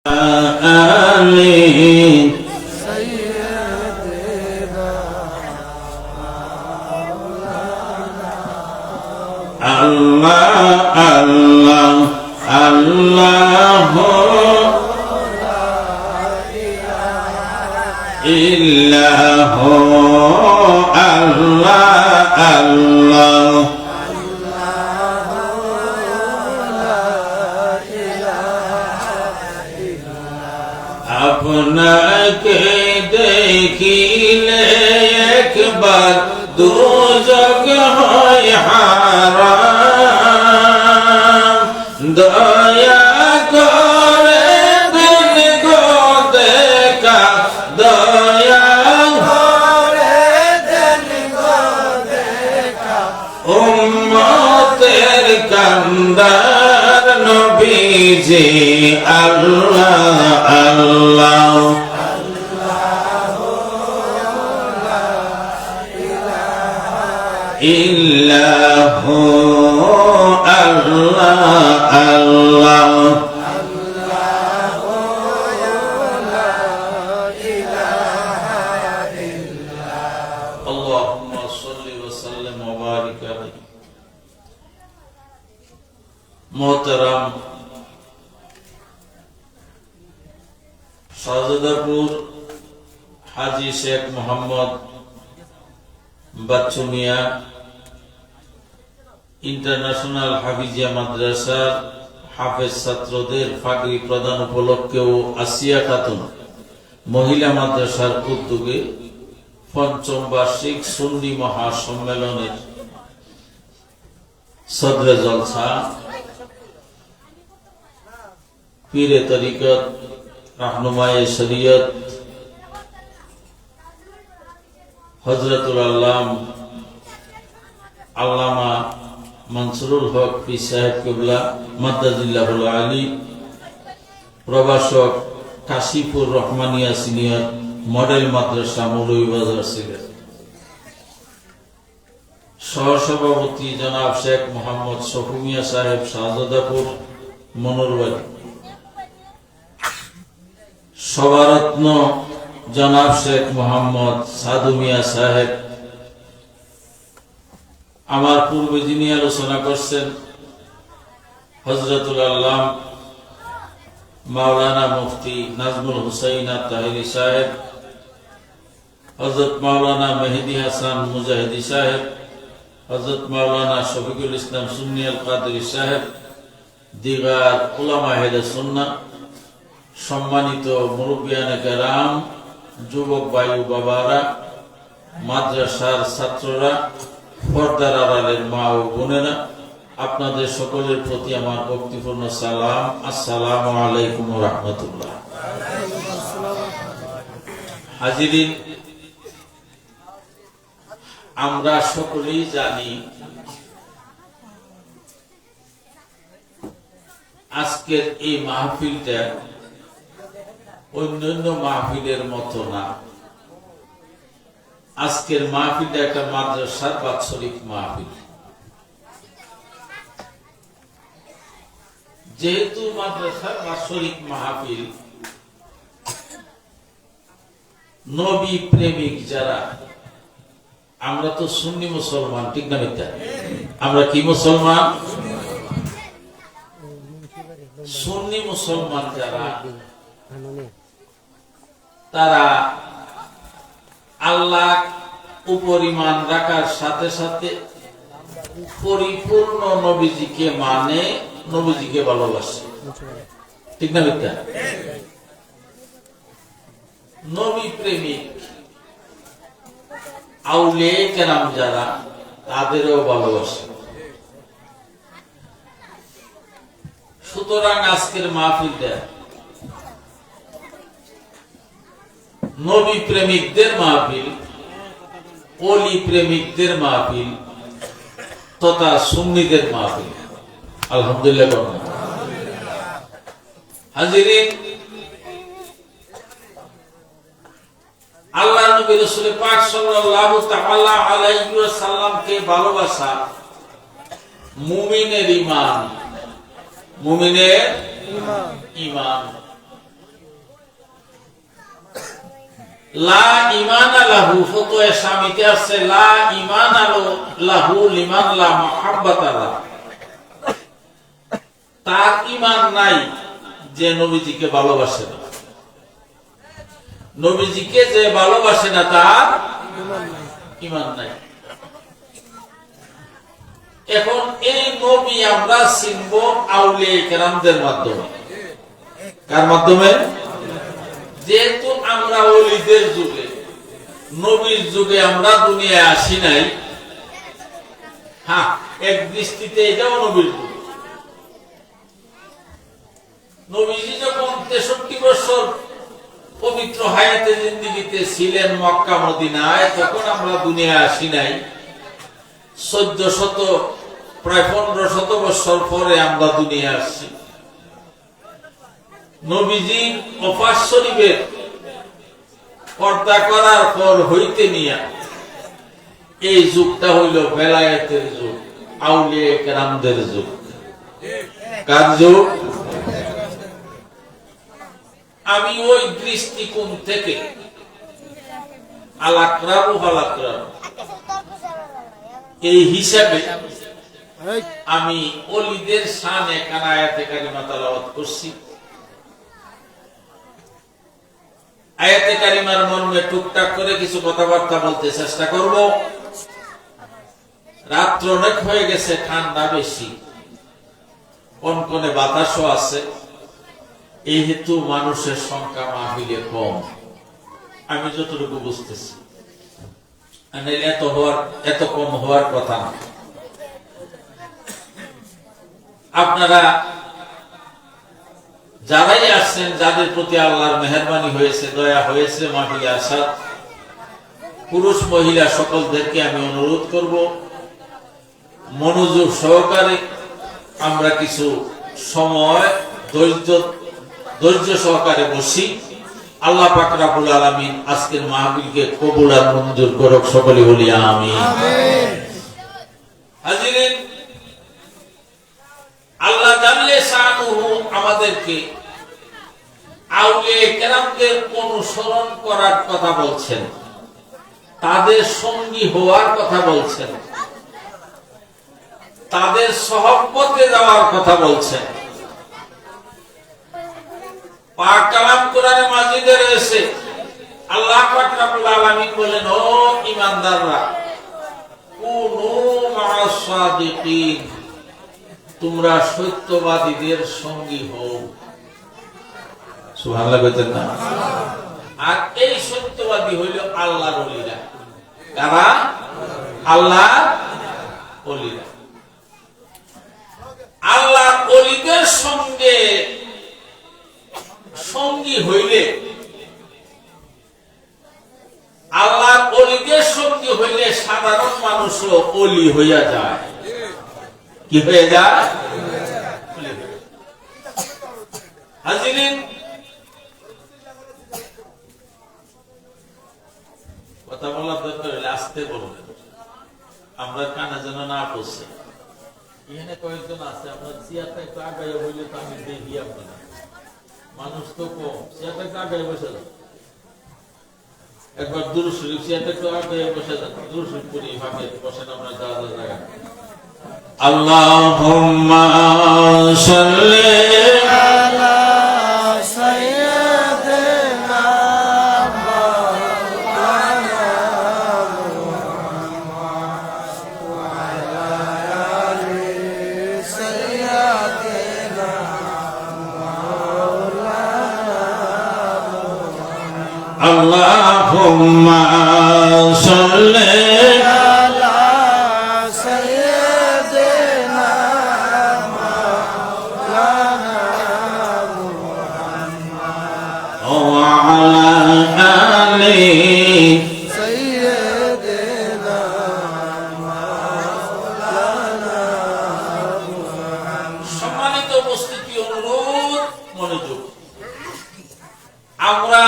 آمين الله الله الله إلا هو الله الله আপনাকে দেখিলে একবার দুজগ হয় হারাম দয়া করে দিন গো দেখা দয়া করে দিন গো দেখা উম্মতের কান্দার নবীজি আল্লাহ আল্লাহ ইল্লাহু আল্লাহ আল্লাহ আল্লাহুম্মা সাল্লি ওয়া সাল্লিম ওয়া বারিক আলাইহি। মোহতারাম শাহজাদাপুর হাজী শেখ মোহাম্মদ বাচ্চু মিয়া ইন্টারন্যাশনাল হাফিজিয়া মাদ্রাসার হাফেজ ছাত্রদের ফাগরি প্রদান উপলক্ষে ও আসিয়া খাতুন মহিলা মাদ্রাসার উদ্যোগে পঞ্চম বার্ষিক সুন্নি মহাসম্মেলনের সদরে জলসা পীরে তরিকত রাহনুমায়ে শরীয়ত হযরতুল আল্লাম আল্লামা মনসুরুল হক পীর সাহেব কিবলা মাদ্দাজিল্লাহুল আলী প্রভাষক কাশীপুর রহমানিয়া সিনিয়র মডেল মাদ্রাসা মৌলভীবাজার সিলেট, সহসভাপতি জনাব শেখ মোহাম্মদ শফি মিয়া সাহেব শাহজাদাপুর মনোরবাড়ি, সভারত্ন জনাব শেখ মোহাম্মদ সাদু মিয়া সাহেব। আমার পূর্বে যিনি আলোচনা করছেন হযরতুল আল্লাম মাওলানা মুফতি নাজমুল হুসাইন আত-তাহিরি সাহেব, হযরত মাওলানা মেহেদি হাসান মুজাহিদি সাহেব, হযরত মাওলানা শফিকুল ইসলাম সুন্নি আল কাদেরী সাহেব, দিগার উলামা আহলে সুন্নাহ, সম্মানিত মুরব্বিয়ানে কেরাম, যুবক ভাই ও বাবারা, মাদ্রাসার ছাত্ররা, পর্দার আড়ালের মা ও বোনেরা, আপনাদের সকলের প্রতি আমার ভক্তিপূর্ণ সালাম। আসসালামু আলাইকুম ওয়া রাহমাতুল্লাহ। হাজিরিন, আমরা সকলেই জানি আজকের এই মাহফিলটা অন্যান্য মাহফিলের মতো না। আজকের মাহফিলটা একটা মাদ্রাসার বাৎসরিক মাহফিল। যেহেতু মাদ্রাসার বাৎসরিক মাহফিল, নবী প্রেমিক যারা, আমরা তো সুন্নি মুসলমান, ঠিক না মিথ্যা? আমরা কি মুসলমান? সুন্নি মুসলমান যারা, তারা আল্লাহ উপর ঈমান রাখার সাথে সাথে পরিপূর্ণ নবীজিকে মানে, নবীজিকে ভালোবাসে, ঠিক না মিথ্যা? নবী প্রেমিক আউলিয়া কেরাম যারা, তাদেরও ভালোবাসে। সুতরাং আজকের মাহফিলটা নবী প্রেমিকদের মাহফিল, ওলি প্রেমিকদের মাহফিল তথা সুন্নিদের মাহফিল। আলহামদুলিল্লাহ। হাজিরিন, আল্লাহ নবী রাসূল পাক সাল্লাল্লাহু তাআলা আলাইহি ওয়াসাল্লামকে ভালোবাসা মুমিনের ঈমান, মুমিনের ঈমান। লা ঈমানা লাহু ফতোয়া শামিতে আছে লা ঈমানা লাহু লিমান লা মুহাব্বাতা লাহু, তার ঈমান নাই যে নবীজিকে ভালোবাসে না। নবীজিকে যে ভালোবাসে না তার ঈমান নাই। এখন এই নবী আমরা চিনব আউলিয়া কেরামদের মাধ্যমে। কার মাধ্যমে? যেহেতু আমরা ওলিদের যুগে, নবীর যুগে আমরা দুনিয়ায় আসি নাই। হ্যাঁ, এক দৃষ্টিতে এটাও নবীর যুগ। নবীজি যখন 63 বছর পবিত্র হায়াতে জিন্দেগিতে ছিলেন মক্কা মদিনায়, তখন আমরা দুনিয়ায় আসি নাই। 1400 প্রায় 1500 বছর পরে আমরা দুনিয়ায় আসছি। নবীজির ওফাত শরীফের পর্দা করার পর হইতে নিয়া এই যুগটা হইল বেলায়েতের যুগ, আউলিয়া কেরামদের যুগ। কার যুগ? আমি ওই দৃষ্টিকোণ থেকে আলাকরাবু এই হিসাবে আমি ওলিদের শানে কানা আয়াতে কারিমা তেলাওয়াত করছি। আয়াতে কারিমার মর্মে টুকটাক করে কিছু কথাবার্তা বলতে চেষ্টা করব। রাত্র অনেক হয়ে গেছে, ঠান্ডা বেশি, কনকনে বাতাসও আছে, এই হেতু মানুষের সংখ্যা মাহফিলে কম, আমি যতটুকু বুঝতেছি। এত কম হওয়ার কথা না। আপনারা যারাই আসছেন, যাদের প্রতি আল্লাহর মেহেরবানি হয়েছে, দয়া হয়েছে মাহফিলে আসার, পুরুষ মহিলা সকলদেরকে আমি অনুরোধ করব, মনোযোগ সহকারে আমরা কিছু সময় ধৈর্য সহকারে বসি। আল্লাহ পাক রব্বুল আলামিন আজকের মাহফিলকে কবুল আর মঞ্জুর করুক, সকলে বলি আমিন। হাজিরিন, আল্লাহ জাল্লে শানুহু আমাদেরকে আউলিয়া কেরামদের অনুসরণ করার কথা বলছেন, তাদের সঙ্গী হওয়ার কথা বলছেন, তাদের সহবতে যাওয়ার কথা বলছেন। পাক কালাম কোরআনে মাজিদে রয়েছে, আল্লাহ পাক রব্বুল আলামিন বলেন, ও ঈমানদাররা, কুনু মা'আস সাদিকিন, তোমরা সত্যবাদীদের সঙ্গী হও। সুবহানাল্লাহ বলতেন না? আর এই সত্যবাদী হইল আল্লাহর ওলিরা। কারা? আল্লাহর ওলিরা। আল্লাহর ওলিদের সঙ্গে সঙ্গী হইলে, আল্লাহর ওলিদের সঙ্গী হইলে সাধারণ মানুষও ওলি হইয়া যায়। কি হয়ে যায়? হাজিরিন, কথা বলার দরকার হলে আস্তে বলবেন, আমরা কানে যেন না পৌঁছে। এখানে কয়েকজন আছে, আপনার চেয়ারটা একটু আগায় হইলে তো আমি দেখি আপনারা, মানুষ তো কম, চেয়ারটা একটু আগায় বসে যান। একবার দুরূদ শরীফ, চেয়ারটা একটু আগায় বসে যান, দুরূদ শরীফ পড়ি, ভাবে বসেন, আমরা যা যা জায়গা। আল্লাহুম্মা সাল্লি আলা সাইয়্যিদিনা মাওলানা মুহাম্মদ ওয়া আলা আলি সাইয়্যিদিনা মাওলানা মুহাম্মদ। আল্লাহুম্মা সাল্লি আমরা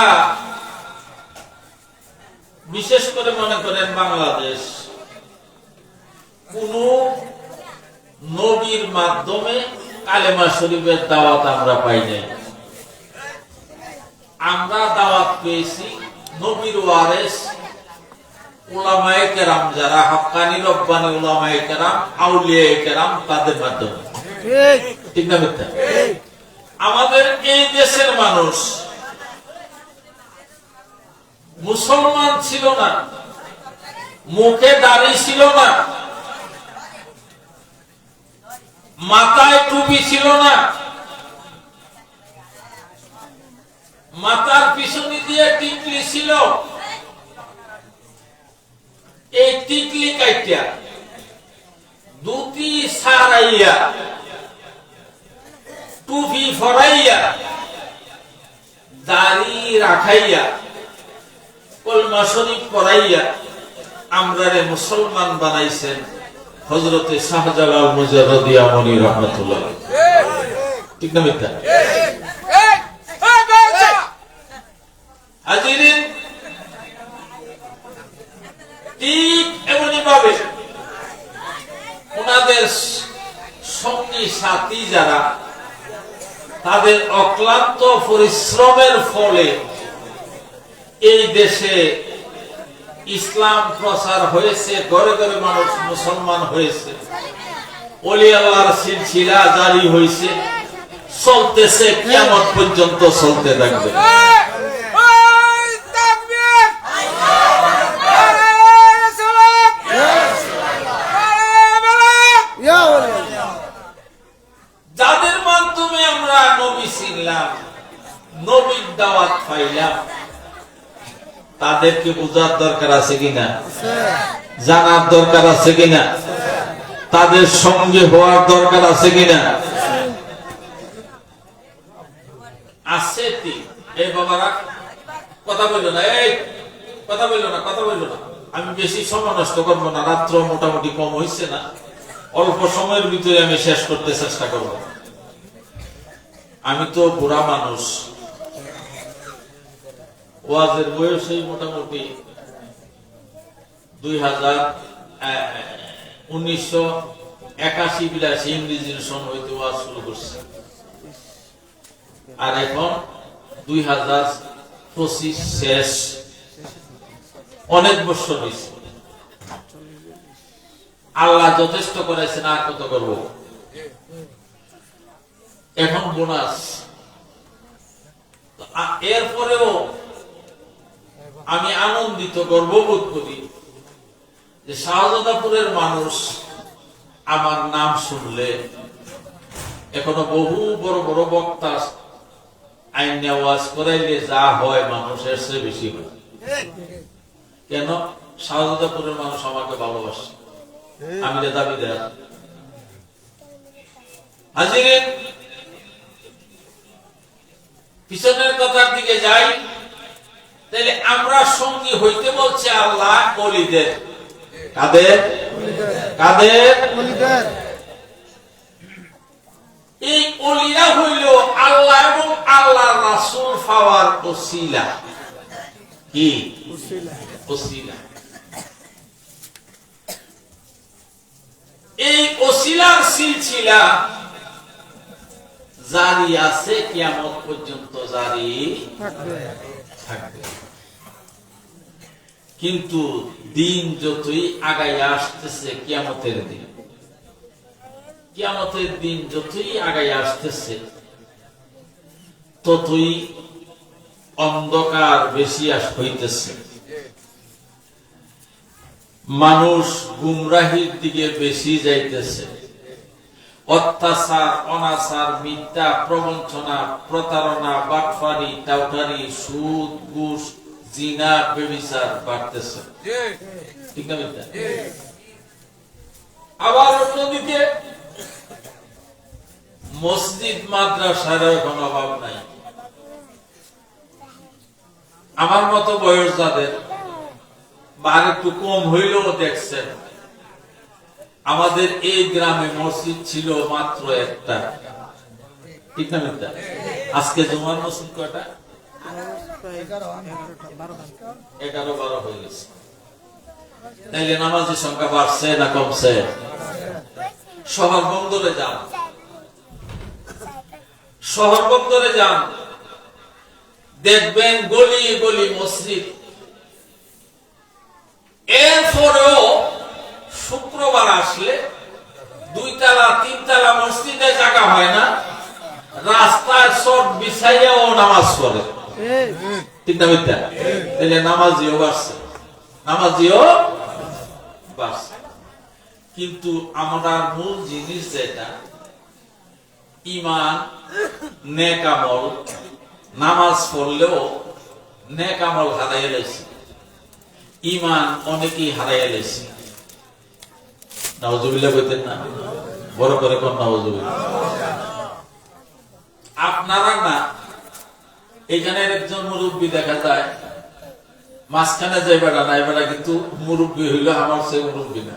বিশেষ করে মনে করেন বাংলাদেশ কোন নবীর মাধ্যমে কালেমা শরীফের দাওয়াত আমরা পাই নাই। আমরা দাওয়াত পেয়েছি নবীর ওয়ারিস উলামায়ে কেরাম যারা হক্কানি রব্বানি উলামায়ে কেরাম আউলিয়ায়ে কেরাম তাদের মাধ্যমে। ঠিক না মিথ্যা? আমাদের এই দেশের মানুষ মুসলমান ছিল না, মুখে দাড়ি ছিল না, মাথায় টুপি ছিল না, মাথার পিছনে দিয়ে টিকলি ছিল। এই টিকলি কাইটা দুটি সারাইয়া টুপি ফরাইয়া দাড়ি রাখাইয়া কলমা শরীফ পড়াইয়া আমরারে মুসলমান বানাইছেন হযরতে শাহজালাল মুজাররদি আমলি রাহমাতুল্লাহ। ঠিক না মিথ্যা? হাজিরিন, ঠিক এমনি ভাবে ওনাদের সঙ্গী সাথী যারা তাদের অক্লান্ত পরিশ্রমের ফলে এই দেশে ইসলাম প্রচার হয়েছে, ঘরে ঘরে মানুষ মুসলমান হয়েছে, ওলি আল্লাহর সিলসিলা জারি হয়েছে, চলতেছে, কিয়ামত পর্যন্ত চলতে থাকবে। যাদের মাধ্যমে আমরা নবী চিনলাম, নবীর দাওয়াত পাইলাম, তাদেরকে বোঝার দরকার আছে কিনা, জানার দরকার আছে কিনা, তাদের সঙ্গে হওয়ার দরকার আছে কিনা? আছে। এই বাবারা কথা বললো না, এই কথা বললো না, কথা বললো না। আমি বেশি সময় নষ্ট করবো না, রাত্র মোটামুটি কম হয়েছে না, অল্প সময়ের ভিতরে আমি শেষ করতে চেষ্টা করব। আমি তো বুড়া মানুষ, ওয়াজের বয়সেই মোটামুটি 1981-82 ইংরেজি সন হইতে ওয়াজ শুরু করছে, আর এখন 2025 শেষ, অনেক বছর হয়েছে। আল্লাহ যথেষ্ট করেছেন, আর কত করব? এখন বোনাস। এরপরেও আমি আনন্দিত, গর্ববোধ করি যে শাহজাদাপুরের মানুষ আমার নাম শুনলে এখনো বহু বড় বড় বক্তা আইন ওয়াজ করাইলে যা হয় মানুষের চেয়ে বেশি হয়। কেন? শাহজাদাপুরের মানুষ আমাকে ভালোবাসে, আমি দাবিদার। হাজিরিন, পিছনের কথার দিকে যাই, তাহলে আমরা সঙ্গী হইতে বলছে আল্লাহ ওলিদের। কাদের? কাদের? এই ওলিরা হইল আল্লাহ এবং আল্লাহর রাসূল পাওয়ার ওসিলা। কি ওসিলা? এই ওসিলার সিলসিলা জারি আছে, কিয়ামত পর্যন্ত জারি থাকবে। কিন্তু দিন যতই আগাইয়া আসতেছে, কিয়ামতের দিন, কিয়ামতের দিন যতই আগাইয়া আসতেছে ততই অন্ধকার বেশি হইতেছে, মানুষ গুমরাহির দিকে বেশি যাইতেছে, অত্যাচার, অনাচার, মিথ্যা, প্রবঞ্চনা, প্রতারণা, বাটফারি, টাউটারি, সুদ, ঘুষ, জিনা, ব্যভিচার বাড়তেছে। ঠিক না মিথ্যা? আবার অন্যদিকে মসজিদ মাদ্রাসার এখন অভাব নাই। আমার মতো বয়স যাদের বা একটু কম হইলেও দেখছেন, আমাদের এই গ্রামে মসজিদ ছিল মাত্র একটা। ঠিক না মিথ্যা? আজকে জুমার মসজিদ কয়টা? 11-12 হয়ে গেছে। তাইলে নামাজের সংখ্যা বাড়ছে না কমছে? শহর বন্দরে যান, শহর বন্দরে যান, দেখবেন গলি গলি মসজিদ, এরপরেও শুক্রবার আসলে 2 তলা 3 তলা মসজিদে জায়গা হয় না, রাস্তায় সব বিছাইয়াও নামাজ পড়ে। ঠিক না মিথ্যা? তাহলে নামাজিও বাড়ছে, নামাজিও বাড়ছে। কিন্তু আমরা মূল জিনিস যেটা ঈমান, নেক আমল, নামাজ পড়লেও নেক আমল হারাইয়া গেছে, ঈমান অনেকেই হারাইয়া গেছে। নাউজুবিল্লাহ কইতেন না? বড় করে কোন নাউজুবিল্লাহ। আপনারা না এখানে একজন মুরব্বী দেখা যায়, মাঝখানে যে বেড়া না, এবারে কিন্তু মুরব্বী হইল আমার সে মুরব্বী না।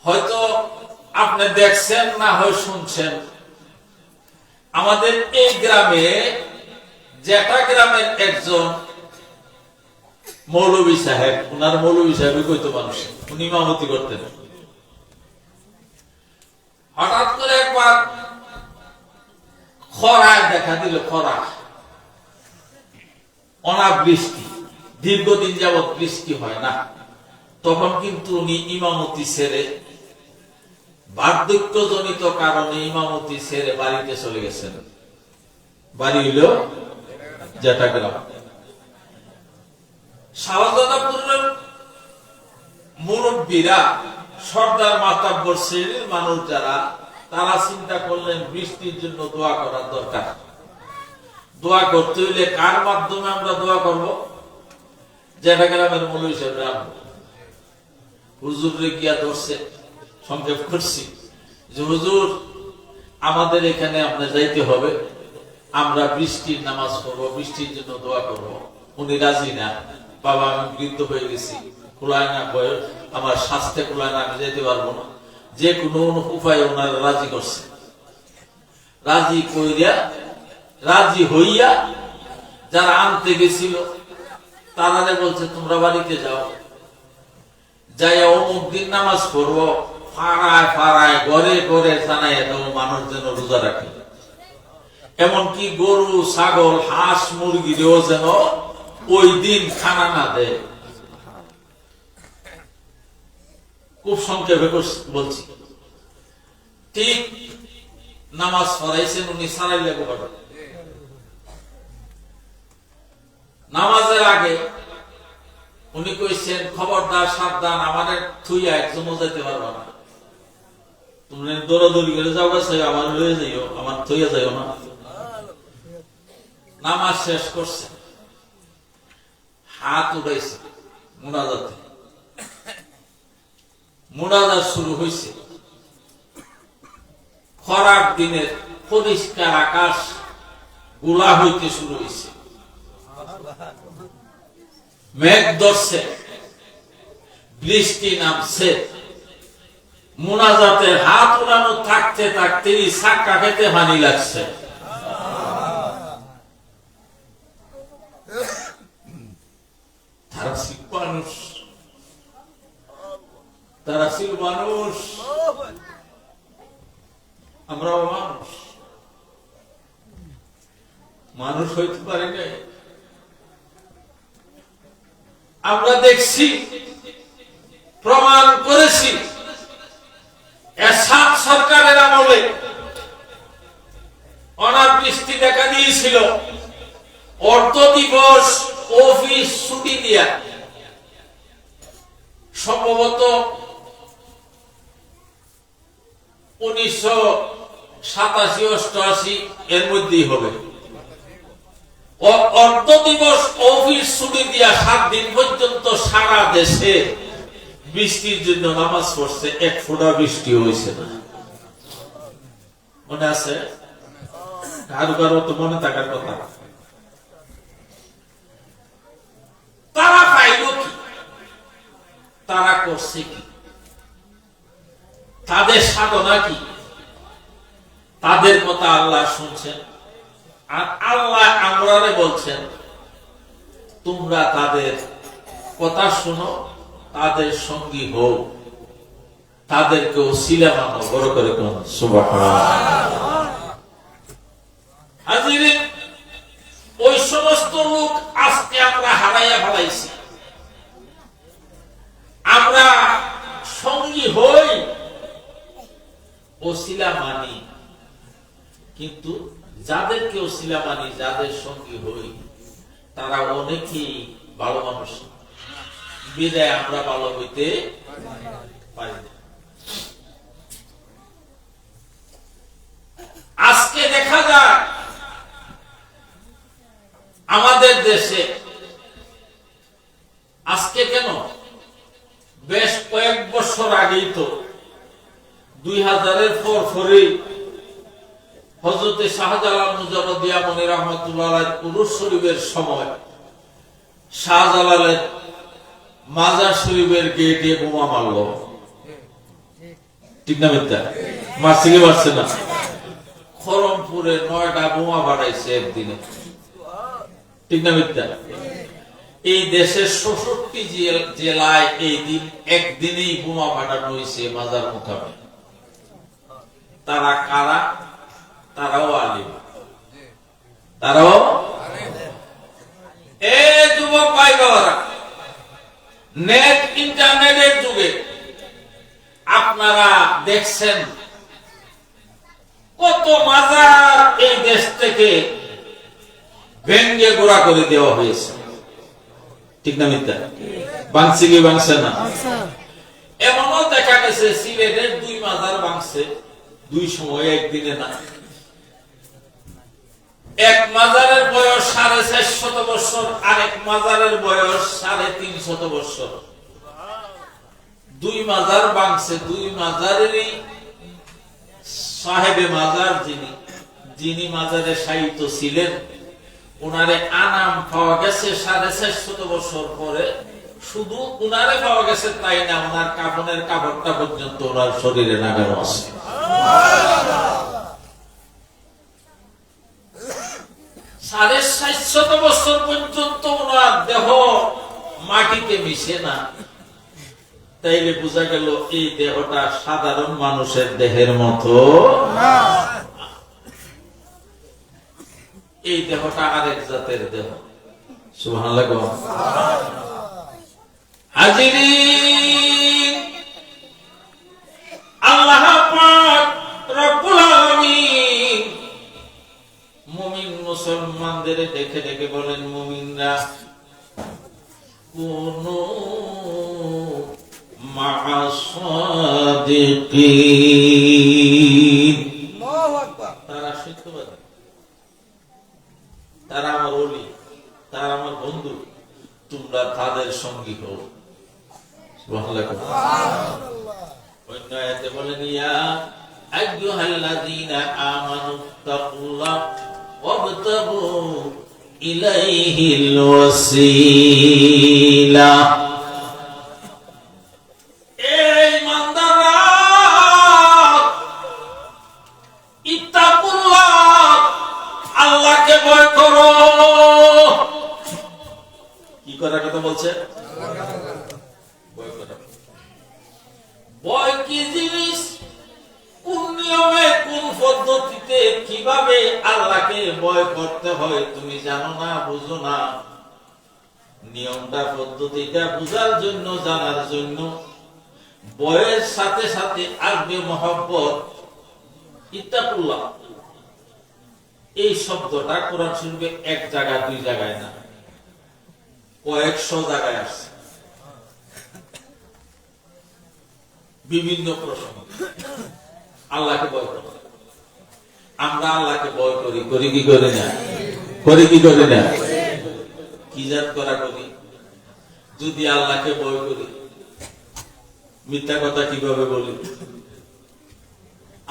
হয়তো আপনি দেখছেন না হয় শুনছেন, আমাদের এই গ্রামে যেটা গ্রামের একজন মৌলভী সাহেব, উনার মৌলভী সাহেব কইতো মানুষ, উনি ইমামতি করতেন। হঠাৎ করে একবার খরায় দেখা দিল, খরা, অনাবৃষ্টি, দীর্ঘদিন যাবৎ বৃষ্টি হয় না। তখন কিন্তু উনি ইমামতি ছেড়ে, বার্ধক্যজনিত কারণে ইমামতি ছেড়ে বাড়িতে চলে গেছেন। বাড়ি হইল জেঠাগ্রাম। শাহজাদাপুরের মুরব্বীরা, সর্দার মাতাব্বর শ্রেণীর মানুষ যারা, তারা চিন্তা করলেন বৃষ্টির জন্য দোয়া করার দরকার। দোয়া করতে হইলে কার মাধ্যমে আমরা দোয়া করব? জেঠাগ্রামের মৌলভী সাহেব আনবো। হুজুরে গিয়া ধরছে, সংক্ষেপ করছি যে হুজুর আমাদের এখানে আপনার যাইতে হবে, আমরা বৃষ্টির নামাজ পড়বো, বৃষ্টির জন্য দোয়া করব। উনি রাজি না, বাবা আমি বৃদ্ধ হয়ে গেছি, কুলায় না, বয়স আমার স্বাস্থ্যে কুলায় না, আমি যেতে পারবো না। যে কোনো উপায়ে ওনারা রাজি করছে। রাজি হইয়া যারা আনতে গেছিল তারা বলছে তোমরা বাড়িতে যাও, যাই অমুক দিন নামাজ পড়বো, পাড়ায় পাড়ায় ঘরে ঘরে জানাইয়া দেবো, মানুষ যেন রোজা রাখে। এমনকি গরু, ছাগল, হাঁস, মুরগিরেও যেন ওই দিন খানা না দেয়। খুব সংক্ষেপে বলছি। ঠিক নামাজ পড়াইছেন উনি, সারাই লেগে পড়ে। নামাজের আগে উনি কইছেন খবরদার, সাবধান, আমাদের থুইয়া একজনও যেতে পারবা না, তুমি দৌড়াদৌড়ি করে যাও, আমার লয়ে যাইও, আমার থইয়া যাইও না। নামাজ শেষ করছে, হাত উঠাইছে মুনাজাতে, মুনাজাত শুরু হয়েছে। খরার দিনের পরিষ্কার আকাশ গোলা হইতে শুরু হয়েছে, মেঘ ধরছে, বৃষ্টি নামছে। মুনাজাতে হাত উড়ানো থাকতে থাকতেই সাক্কা খেতে পানি লাগছে। তারা ছিল মানুষ, আমরাও মানুষ, মানুষ হইতে পারি নাই। আমরা দেখছি, প্রমাণ করেছি, এরশাদ সরকারের আমলে অনাবৃষ্টি দেখা দিয়েছিল, অর্ধ দিবস অফিস ছুটি দিয়া, সম্ভবত 1987-88 এর মধ্যেই হবে। অর্ধ দিবস অফিস ছুটি দিয়া 7 দিন পর্যন্ত সারা দেশে বৃষ্টির জন্য নামাজ পড়ছে, এক ফোঁটা বৃষ্টি হয়েছে না। মনে আছে? কারো কারো তো মনে থাকার কথা। তারা পাইল কি? তারা করছে কি? তাদের সাধনা কি? তাদের কথা আল্লাহ শুনছেন, আর আল্লাহ আমরারে বলছেন তোমরা তাদের কথা শুনো, তাদের সঙ্গী হও, তাদেরকে ওসিলা মানো। বড় করে কোন সুবহানাল্লাহ। হাজিরিন, ওই সমস্ত লোক আজকে কিন্তু যাদেরকে ওসিলা মানি, যাদের সঙ্গী হই, তারা অনেকেই ভালো মানুষ, বিদায় আমরা ভালো হইতে পারি না। আজকে দেখা যায় আমাদের দেশে, আজকে কেন, বেশ কয়েক বছর আগেই তো 2000-এর পরে হযরতে শাহজালাল মুজাররদিয়া মনি রহমাতুল্লাহ আলাইহি উরুস শরীফের সময় শাহজালালের মাজার শরীফের গেটে বোমা মারলো। ঠিক না মিথ্যা? মারছে কি মারছে না? খরমপুরে 9টা বোমা ফাটাইছে একদিনে। ঠিক না মিথ্যা? এই দেশের 66 জেলায় এই দিন একদিনেই বোমা ফাটানো হয়েছে মাজার মোকামে। তারা কারা? তারাও আলিম, তারাও যুবক ভাই বাবারা, নেট ইন্টারনেটের যুগে আপনারা দেখছেন কত মাজার এই দেশ থেকে ভেঙ্গে গোড়া করে দেওয়া হয়েছে। ঠিক না মিথ্যা? ভাঙছে কি ভাঙছে না? এমনও দেখা গেছে সিলেটের 2 মাজার ভাঙছে 2 সময় একদিনে না। এক মাজারের বয়স 450 বছর, আরেক মাজারের বয়স 350 বছর। 2 মাজার ভাঙছে, 2 মাজারেরই সাহেবে মাজার যিনি মাজারে শায়িত ছিলেন, উনারে আনাম পাওয়া গেছে 450 বছর পরে। শুধু উনারে পাওয়া গেছে তাই না, উনার কাফনের কাপড়টা পর্যন্ত ওনার শরীরে লাগানো আছে। 750 বছর পর্যন্ত ওনার দেহ মাটিতে মিশে না। তাইলে বোঝা গেল এই দেহটা সাধারণ মানুষের দেহের মতো না, এই দেহটা আরেক জাতের দেহ। সুবহানাল্লাহ। হাজিরিন, আল্লাহ পাক রব্বুল আলামিন মুমিন মুসলমানদের দেখে দেখে বলেন, মুমিনরা কুনু মা'আস সাদিকিন। আল্লাহু আকবার। তারা সত্যবাদী, তারা আমার ওলি, তারা আমার বন্ধু, তোমরা তাদের সঙ্গী হও। সুবহানাল্লাহ। অন্য আয়াতে বলেন, ইয়া আইয়ুহাল্লাযীনা আমানু তাকুল্লাহ ওয়াবতাগু ইলাইহিল ওয়াসিলা। এই ইমানদাররা, ইত্তাকুল্লাহ, আল্লাহকে ভয় করো। কি করার কথা বলছে? ভয় করা। ভয় কি জিনিস, কোন নিয়মে, কোন পদ্ধতিতে, কিভাবে আল্লাহকে ভয় করতে হয় তুমি জানো না, বুঝো না। নিয়মটা, পদ্ধতিটা বুঝার জন্য, জানার জন্য ভয়ের সাথে সাথে আসবে মহব্বত। ইত্তাকুল্লাহ এই শব্দটা কোরআন শরীফে 1 জায়গায় 2 জায়গায় না, কয়েকশো জায়গায় আসছে, বিভিন্ন প্রসঙ্গে। আল্লাহকে ভয় করি, আমরা আল্লাহকে ভয় করি, করি কি করি না? করি কি করি না? কি জাত করা করি? যদি আল্লাহকে ভয় করি, মিথ্যা কথা কিভাবে বলি?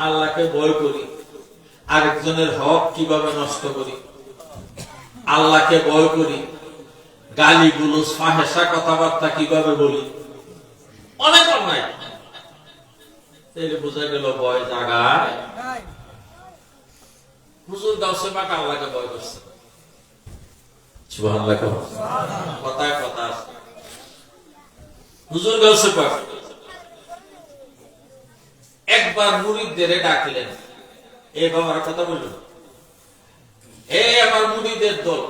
আল্লাহকে ভয় করি, আরেকজনের হক কিভাবে নষ্ট করি? আল্লাহকে ভয় করি, গালিগুলো, ফাহেসা কথাবার্তা কিভাবে বলি? অনেক অন্যায়। তাইলে বোঝা গেল ভয় জাগায়। হুজুর গাউসে পাক আল্লাহকে ভয় করছে। সুবহানাল্লাহ। কথায় কথা আছে। হুজুর গাউসে পাক একবার মুরিদদের ডাকলেন, এ বাবার কথা বলুন, এ আমার মুরিদের দল,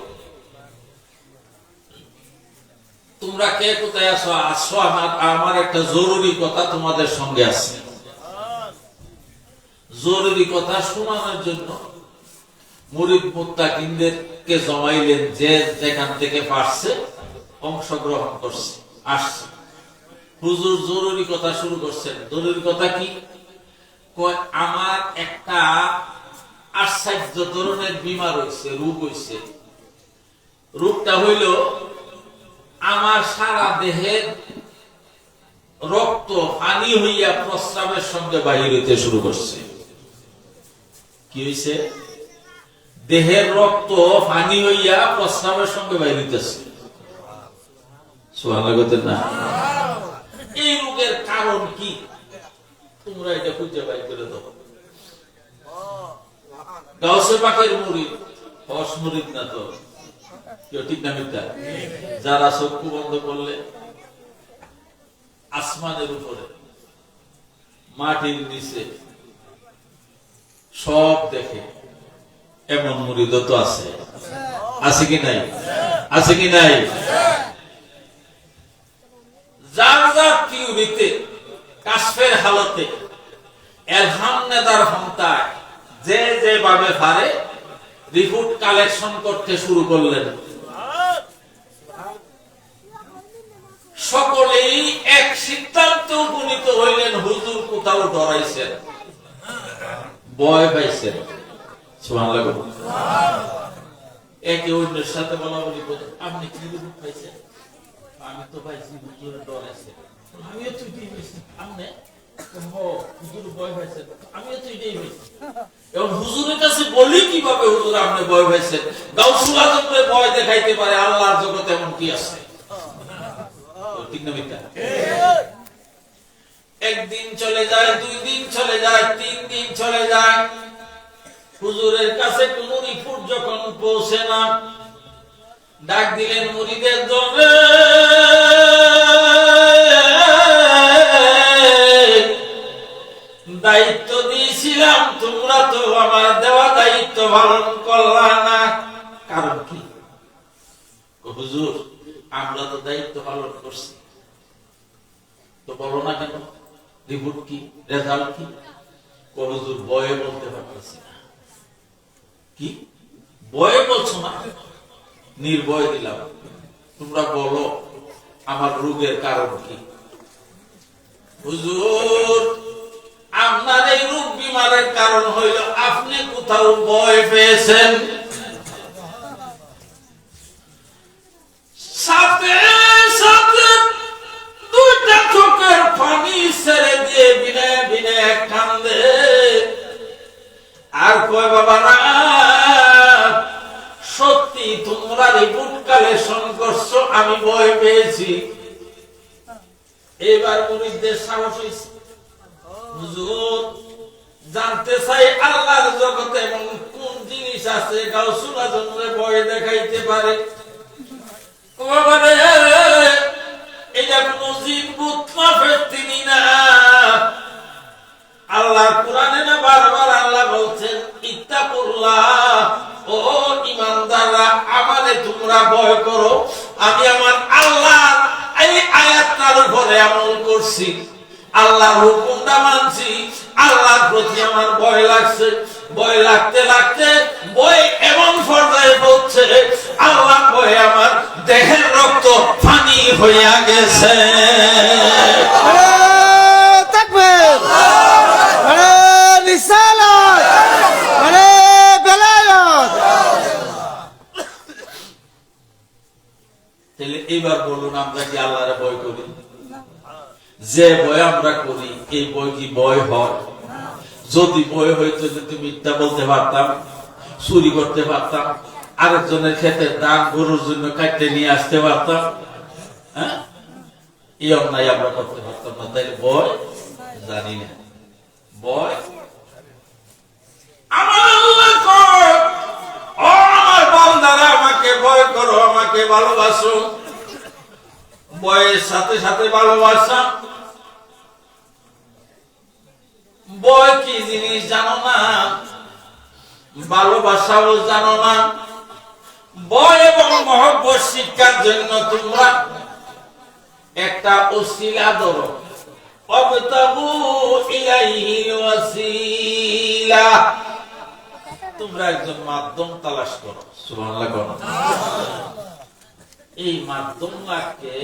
তোমরা কে কোথায় আসো? আসো, আমার একটা জরুরি কথা তোমাদের সঙ্গে আছে। জরুরি কথা শোনানোর জন্য মুরিদ মুত্তাকিনদেরকে জমাইলেন, যে যেখান থেকে পারছে অংশগ্রহণ করছে, আসছে। হুজুর জরুরি কথা শুরু করছেন। জরুরি কথা কি? কয় আমার একটা আশ্চর্য ধরনের বিমার হয়েছে, রোগ হয়েছে। রোগটা হইল আমার সারা দেহের রক্ত পানি হইয়া প্রস্রাবের সঙ্গে বাহির হইতে শুরু করছে। কি হইছে? দেহের রক্ত পানি হইয়া প্রস্রাবের সঙ্গে বাহির হইতেছে। সুবহানাল্লাহ না? এই রোগের কারণ কি? তোমরা এটা খুঁজে বাই করে দাও। গাউসে পাকের মুরিদ, হস মুরিদ না তো কেউ, ঠিক না মিথ্যা? যারা চক্ষু বন্ধ করলে আসমানের উপরে, মাটির নিচে সব দেখে, এমন মুরিদ তো আছে। আছে কি নাই? আছে কি নাই? যার যার থিওরিতে, কাশফের হালতে, এলহামনেদার ক্ষমতায় যে যেভাবে পারে রিপোর্ট কালেকশন করতে শুরু করলেন। সকলেই এক সিদ্ধান্ত উপনীত হইলেন, হুজুর কোথাও ডরাইছেন, ভয় পাইছেন। সুবহানাল্লাহ। একে অন্যের সাথে বলা বলি, আপনি কি রিপোর্ট পাইছেন? আমি তো পাইছি হুজুরে ডরাইছে। আমিও তো এটাই পাইছি। আপনি হুজুর ভয় পাইছেন? আমিও তো এটাই পাইছি। এবং হুজুরের কাছে বলি কিভাবে হুজুর আপনি ভয় পাইছেন? গাউসুল আজমরে ভয় দেখাইতে পারে আল্লাহর জগতে এমন কি আছে? ঠিক না মিথ্যা? একদিন চলে যায়, 2 দিন চলে যায়, 3 দিন চলে যায়, হুজুরের কাছে কোন রিপোর্ট যখন পৌঁছে না, ডাক দিলেন মুরিদের জন্য, দায়িত্ব দিয়েছিলাম, তোমরা তো আমার দেওয়া দায়িত্ব পালন করলা না। কারণ কি? হুজুর আমরা তো দায়িত্ব পালন করছি, তো বলো না কেন রিপোর্ট কি, রেজাল্ট কি? হুজুর ভয়ে বলতে পারতেছি না। কি ভয়ে বলছো না? নির্ভয় দিলাম, তোমরা বলো আমার রোগের কারণ কি? হুজুর আপনার এই রোগ বিমারের কারণ হইল আপনি কোথাও ভয় পেয়েছেন। সাথে সাথে 2টা চোখের পানি ছেড়ে দিয়ে বিনে বিনে কান্দে আর কয়, বাবা না সত্যি তোমরা রিপোর্ট কালেকশন করছো, আমি ভয় পেয়েছি। এবার মুরিদদের সাহস হয়েছে, হুজুর জানতে চাই আল্লাহর জগতে এমন কোন জিনিস আছে গাউসুল আজমরে ভয় দেখাইতে পারে? ও বাবা রে, এটা কোন জিন ভূত মাফের তিনি না। আল্লাহ কোরআনে না বারবার আল্লাহ বলছেন, ইত্তাকুল্লাহ, ও ঈমানদাররা আমারে তোমরা ভয় করো। আমি আমার আল্লাহর এই আয়াতটার উপরে আমল করছি, আল্লাহর হুকুমটা মানছি, আল্লাহর প্রতি আমার ভয় লাগছে। ভয় লাগতে লাগতে ভয় এমন পর্যায়ে পৌঁছে, আল্লাহ ভয়ে আমার দেহের রক্ত পানি হইয়া গেছে। তাকবীর, আরে রিসালাত, আরে বেলায়েত। তাহলে এবার বলুন, আমরা কি আল্লাহরে ভয় করি? যে ভয় আমরা করি, এই ভয় কি ভয় হয়? যদি ভয় হইতো যে তুমি মিথ্যা বলতে পারতাম, চুরি করতে পারতাম, আরেকজনের ক্ষেত্রে দান গরুর জন্য কাটতে নিয়ে আসতে পারতাম, হ্যাঁ, এই অন্যায় আমরা করতে পারতাম না। তাই ভয় জানি না, ভয় আমার আল্লাহ কয়, ও আমার বান্দারা আমাকে ভয় করো, আমাকে ভালোবাসো। ভয়ের সাথে সাথে ভালোবাসা। ভয় কি জিনিস জানো না, ভালোবাসাও জানো না। ভয় এবং মহব্বত শিক্ষার জন্য তোমরা একটা ওসিলা ধরো, অবতাবু ইলাইহি ওয়াসিলা। তোমরা একজন মাধ্যম তালাশ করো। সুবহানাল্লাহ করো। এই মাধ্যম লাখকে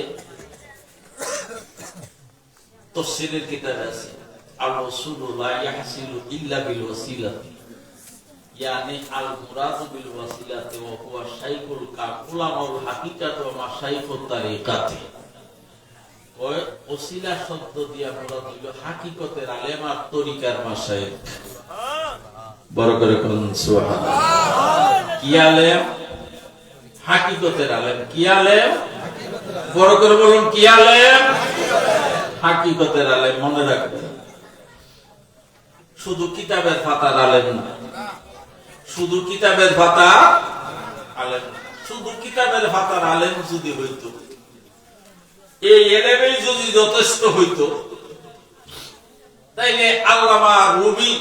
তাফসীরের কিতাবে আছে, আল ওয়াসুলু লা ইয়াহসিলু ইল্লা বিল ওয়াসিলাতি, ইয়ানি আল মুরাদু বিল ওয়াসিলাতি ওয়া হুয়া শাইখুল কালামুল হাকিকাত ওয়া মাশাইখুত তারিকাতি। ওই ওসিলা শব্দ দিয়া মুরাদ হইল হাকিকতের আলেম আর তরিকার মাশায়েখ। বড় করে বলুন সুবহানাল্লাহ। কি আলেম? হাকিকতের আলেম। কি আলেম? বড় করে বলুন কি আলেম? হাকিকতের আলেম। মনে রাখবেন, শুধু কিতাবের পাতার আলেম না, শুধু কিতাবের পাতা আলেম, শুধু কিতাবের পাতার আলেম যদি হইতো, এই এলেমেই যদি যথেষ্ট হইতো, তাইলে আল্লামা রুমি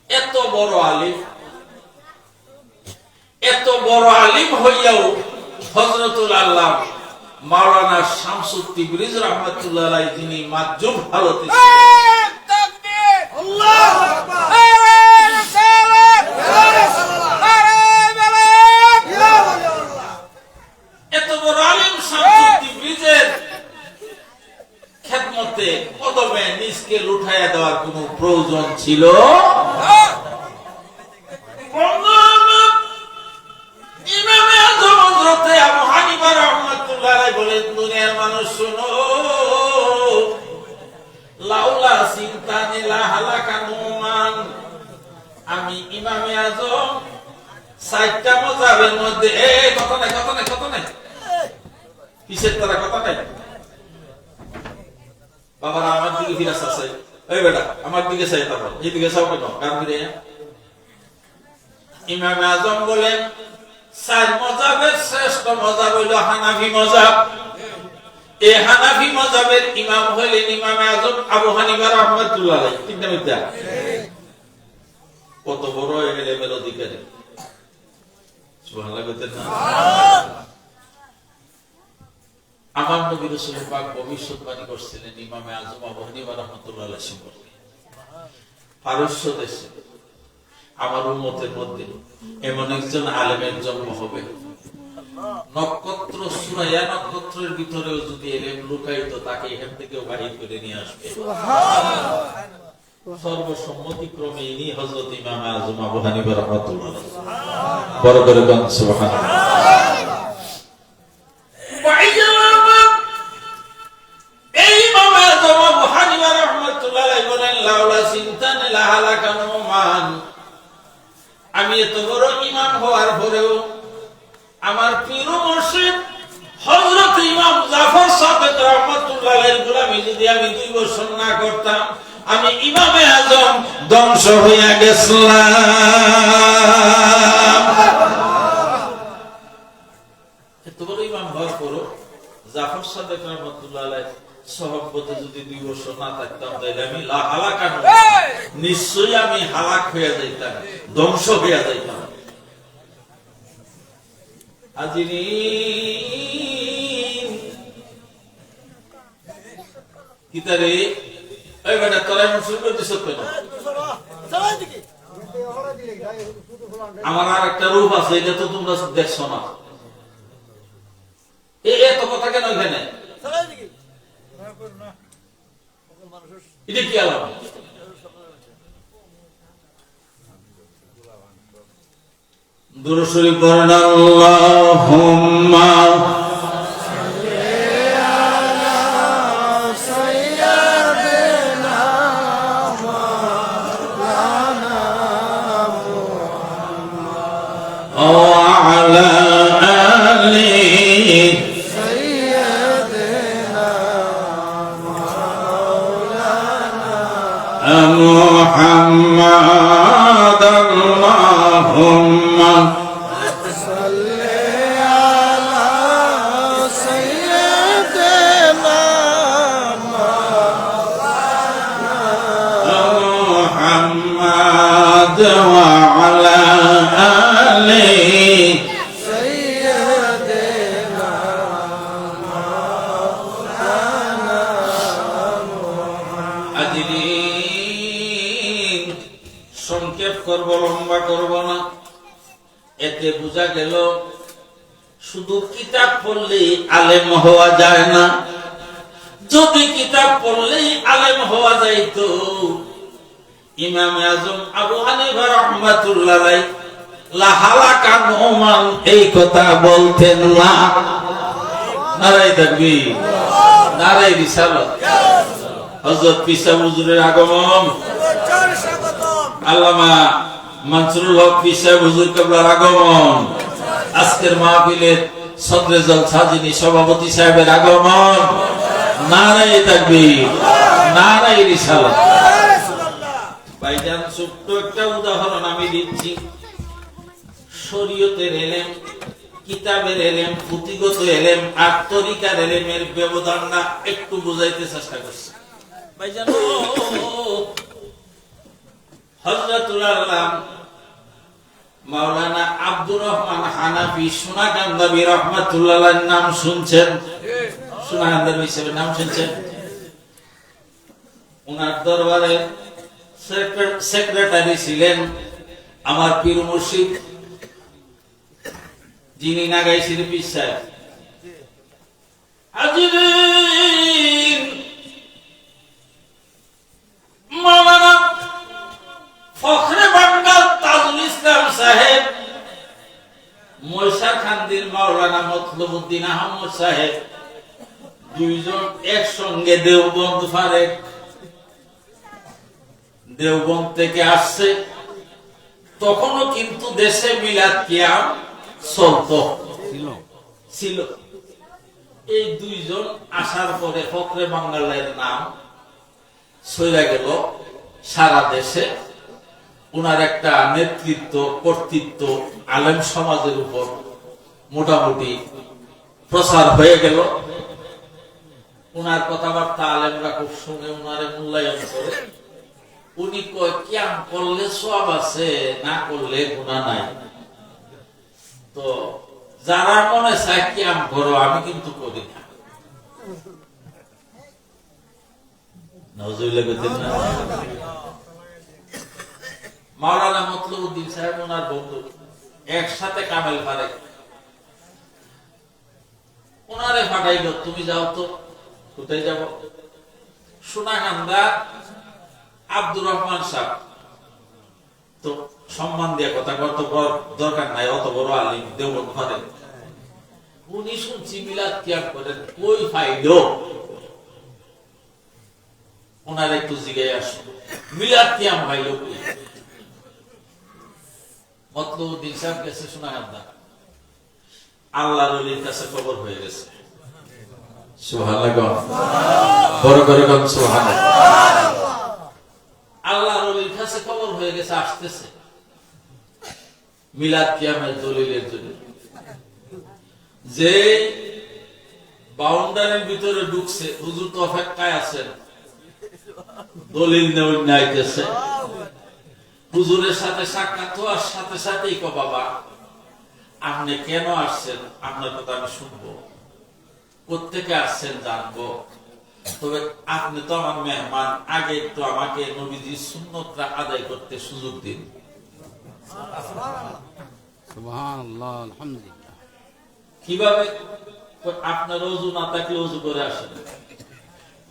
এত বড় আলিম, এত বড় আলিম হইয়াও হযরতুল আল্লাহ মাওলানা শামসুদ তিবরিজ রাহমাতুল্লাহ আলাইহি যিনি মাজ্জুম হালতে এত বড় আলিম শামসুদ তিবরিজের খেদমতে কদমে নিজকে লুঠাইয়া দেওয়ার কোন প্রয়োজন ছিল? ইমামে আযম হযরত আবু হানিফা রাহমাতুল্লাহ আলাইহি বলেন, দুনিয়ার মানুষ শুনো, লাউলা সিনতানি লা হালাকা নুমান। আমি ইমামে আযম সাতটা মাযহাবের মধ্যে কথা নাই কিসের তারা কথা নাই। বাবারা আমার দিকে ফিরে আসছে, এই বেটা আমার দিকে চাই, তারপর এইদিকে চাও কেন? কারণ ফিরে ইমামে আযম বলেন, চার মাযহাবের শ্রেষ্ঠ মাযহাব হইল হানাফি মাযহাব। এই হানাফি মাযহাবের ইমাম হইলেন ইমামে আযম আবু হানিফা রাহমাতুল্লাহ আলাইহি। ঠিক না মিথ্যা? কত বড় এলেমের অধিকারী! সুবহানাল্লাহ বলতেন না? আমার নবী রাসূল পাক ভবিষ্যৎবাণী করছিলেন ইমামে আযম আবু হানিফা রাহমাতুল্লাহ আলাইহি সম্পর্কে। পারস্য দেশে আমার উম্মতের মধ্যে এমন একজন আলেমের জন্ম হবে, নক্ষত্র সুরাইয়া নক্ষত্রের ভিতরেও যদি এলেম লুকাইতো, তাকে এখান থেকেও বাহির করে নিয়ে আসবে। সর্বসম্মতিক্রমে ইনি হযরত ইমাম আযম আবু হানিফা রাহমাতুল্লাহ আলাইহি। বড় করে বলেন সুবহানাল্লাহ। এই ইমাম আযম আবু হানিফা রাহমাতুল্লাহ আলাইহি বলেন, লাউলা সিনতান লা হালাকা নুমান। আমি এত বড় ইমাম হওয়ার পরেও আমার পীর ও মুর্শিদ হযরত ইমাম জাফর সাদিক রাহমাতুল্লাহ আলাইহির গোলামি যদি আমি 2 বছর না করতাম, আমি ইমামে আযম ধ্বংস হইয়া গেছিলাম। এত বড় ইমাম হওয়ার পরও জাফর সাদিক রাহমাতুল্লাহ আলাইহি সহবতে যদি 2 বছর না থাকতাম, তাইলে আমি লা হালাকা নিশ্চয়ই আমি হালাক হইয়া যাইতাম, ধ্বংস হইয়া যাইতাম। আজিরিন কিতারে এই বেটা তোরা মুসলিম করতে সত্য না। আমার আর একটা রূপ আছে, এটা তো তোমরা দেখছো না। এত কথা কেন এখানে? এটা কি আলাদা? দুরূদ শরীফ পড়েন, আল্লাহুম্মা محمد اللهم صل على سيدنا محمد وعلى آله سيدنا مولانا। সংক্ষেপ করব লম্বা করব না। এতে বোঝা গেল শুধু কিতাব পড়লেই আলেম হওয়া যায় না। যদি কিতাব পড়লেই আলেম হওয়া যাইত, ইমাম আজম আবু হানিফা রাহমাতুল্লাহ আলাইহি লা হালাকা নুমান এই কথা বলতেন না। নারায়ে তাকবীর, নারায়ে রিসালাত। হযরত পিসা হুজুরের আগমন, আল্লামা মানসুরুল হক পিসা হুজুর কেবলার আগমন, আজকের মাহফিলের সদরে জলসা যিনি সভাপতি সাহেবের আগমন। নারায়ে তাকবীর, নারায়ে রিসালাত। ভাইজান, ছোট্ট একটা উদাহরণ আমি দিচ্ছি। শরীয়তের এলেম, কিতাবের এলেম, পুঁথিগত এলেম আর তরিকার এলেমের ব্যবধানটা একটু বুঝাইতে চেষ্টা করছি। ভাইজান, হযরতুল আল্লাহ মাওলানা আব্দুর রহমান হানাফি সোনাকান্দাবি রাহমাতুল্লাহ আলাইহির নাম শুনছেন? সোনাকান্দাবি হিসেবে নাম শুনছেন? ওনার দরবারে সেক্রেটারি ছিলেন আমার পীর মুর্শিদ যিনি নাগাইছির পীর সাহেব। হাজিরিন, মাওলানা ফখরে বাঙ্গাল তাজুল ইসলাম সাহেব, ময়সাখান্দির মাওলানা মতলবউদ্দিন আহমদ সাহেব, দুইজন একসঙ্গে দেওবন্দ ফারেক, দেওবন্দ থেকে আসছে। তখনও কিন্তু দেশে মিলাদ কিয়াম ছিল। এই দুইজন আসার পরে ফখরে বাঙ্গালের নাম ছড়িয়ে গেল সারা দেশে। উনার একটা নেতৃত্ব, কর্তৃত্ব আলেম সমাজের উপর মোটামুটি প্রসার হয়ে গেল। উনার কথাবার্তা আলেমরা খুব শুনে উনারে মূল্যায়ন করে। উনি কয়, কিয়াম করলে সওয়াব আছে, না করলে গুনাহ নাই। তো যারা মনে চায় কিয়াম করো, আমি কিন্তু করি না। নাউজুবিল্লাহ বলতেন না। মাওলানা মতলবউদ্দিন সাহেব ওনার বন্ধু, একসাথে কামেল ফারেক ওনারে ফাটাইল, তুমি যাও তো। কোথায় যাব? সোনাকান্দা আব্দুর রহমান সাহেব। তো সম্মান দিয়ে কথা কত দরকার নাই, অত বড় আলিম দেওবন্দ ফারেক। উনি শুনছি মিলাদ কিয়াম করেন, কই ফাইল? ওনার একটু জিগাই আসো, মিলাদ কিয়াম ফাইল কই? মতলবউদ্দিন সাহেব গেছে সোনাকান্দা, আল্লাহর ওলির কাছে খবর হয়ে গেছে। সুবহানাল্লাহ, বড় করে বল সুবহানাল্লাহ। আল্লাহর ওলির কাছে খবর হয়ে গেছে, আসতেছে মিলাদ কিয়ামের দলিলের জন্য। যে বাউন্ডারির ভিতরে ঢুকছে, হুজুর তো অপেক্ষায় আছেন, দলিল নেওয়া নাইতেছে। হুজুরের সাথে সাক্ষাৎ হওয়ার সাথে সাথেই কো, বাবা আপনি কেন আসছেন? আপনার কথা আমি শুনবো। কোত্থেকে আসছেন জানবো, তবে আপনি তো আমার মেহমান, আগে একটু আমাকে নবীজির সুন্নতটা আদায় করতে সুযোগ দিন। সুবহানাল্লাহ, আলহামদুলিল্লাহ। কিভাবে? আপনার ওযু না থাকলে ওযু করে আসেন,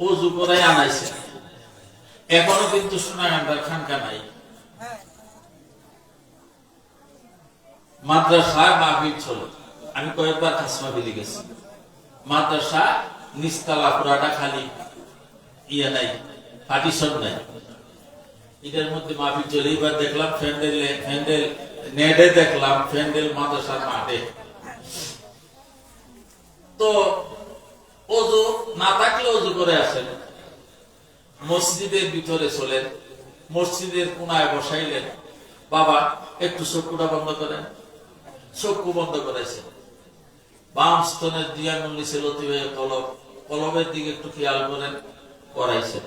ওযু করে আনাইছে। এখনো কিন্তু সোনাকান্দার খানকা নাই। মাদ্রাসা মাহফিল চলে, আমি কয়েকবার খাসমা বিলি গেছি। মাদ্রাসা নিচতলা পুরাটা খালি, ইয়ে নাই, পার্টিশন নাই। এটার মধ্যে মাহফিল চলে। এবার দেখলাম ফ্যান্ডেল নেটে দেখলাম ফ্যান্ডেল মাদ্রাসার মাঠে। তো ওযু না থাকলে ওযু করে আসেন, মসজিদের ভিতরে চলেন, মসজিদের কোনায় বসাইলেন, বাবা একটু চক্ষুটা বন্ধ করেন। চক্ষু বন্ধ করেছেন, বাম স্তনের দুই আঙ্গুল ছিল কলব, কলবের দিকে একটু খেয়াল করেন, করাইছেন।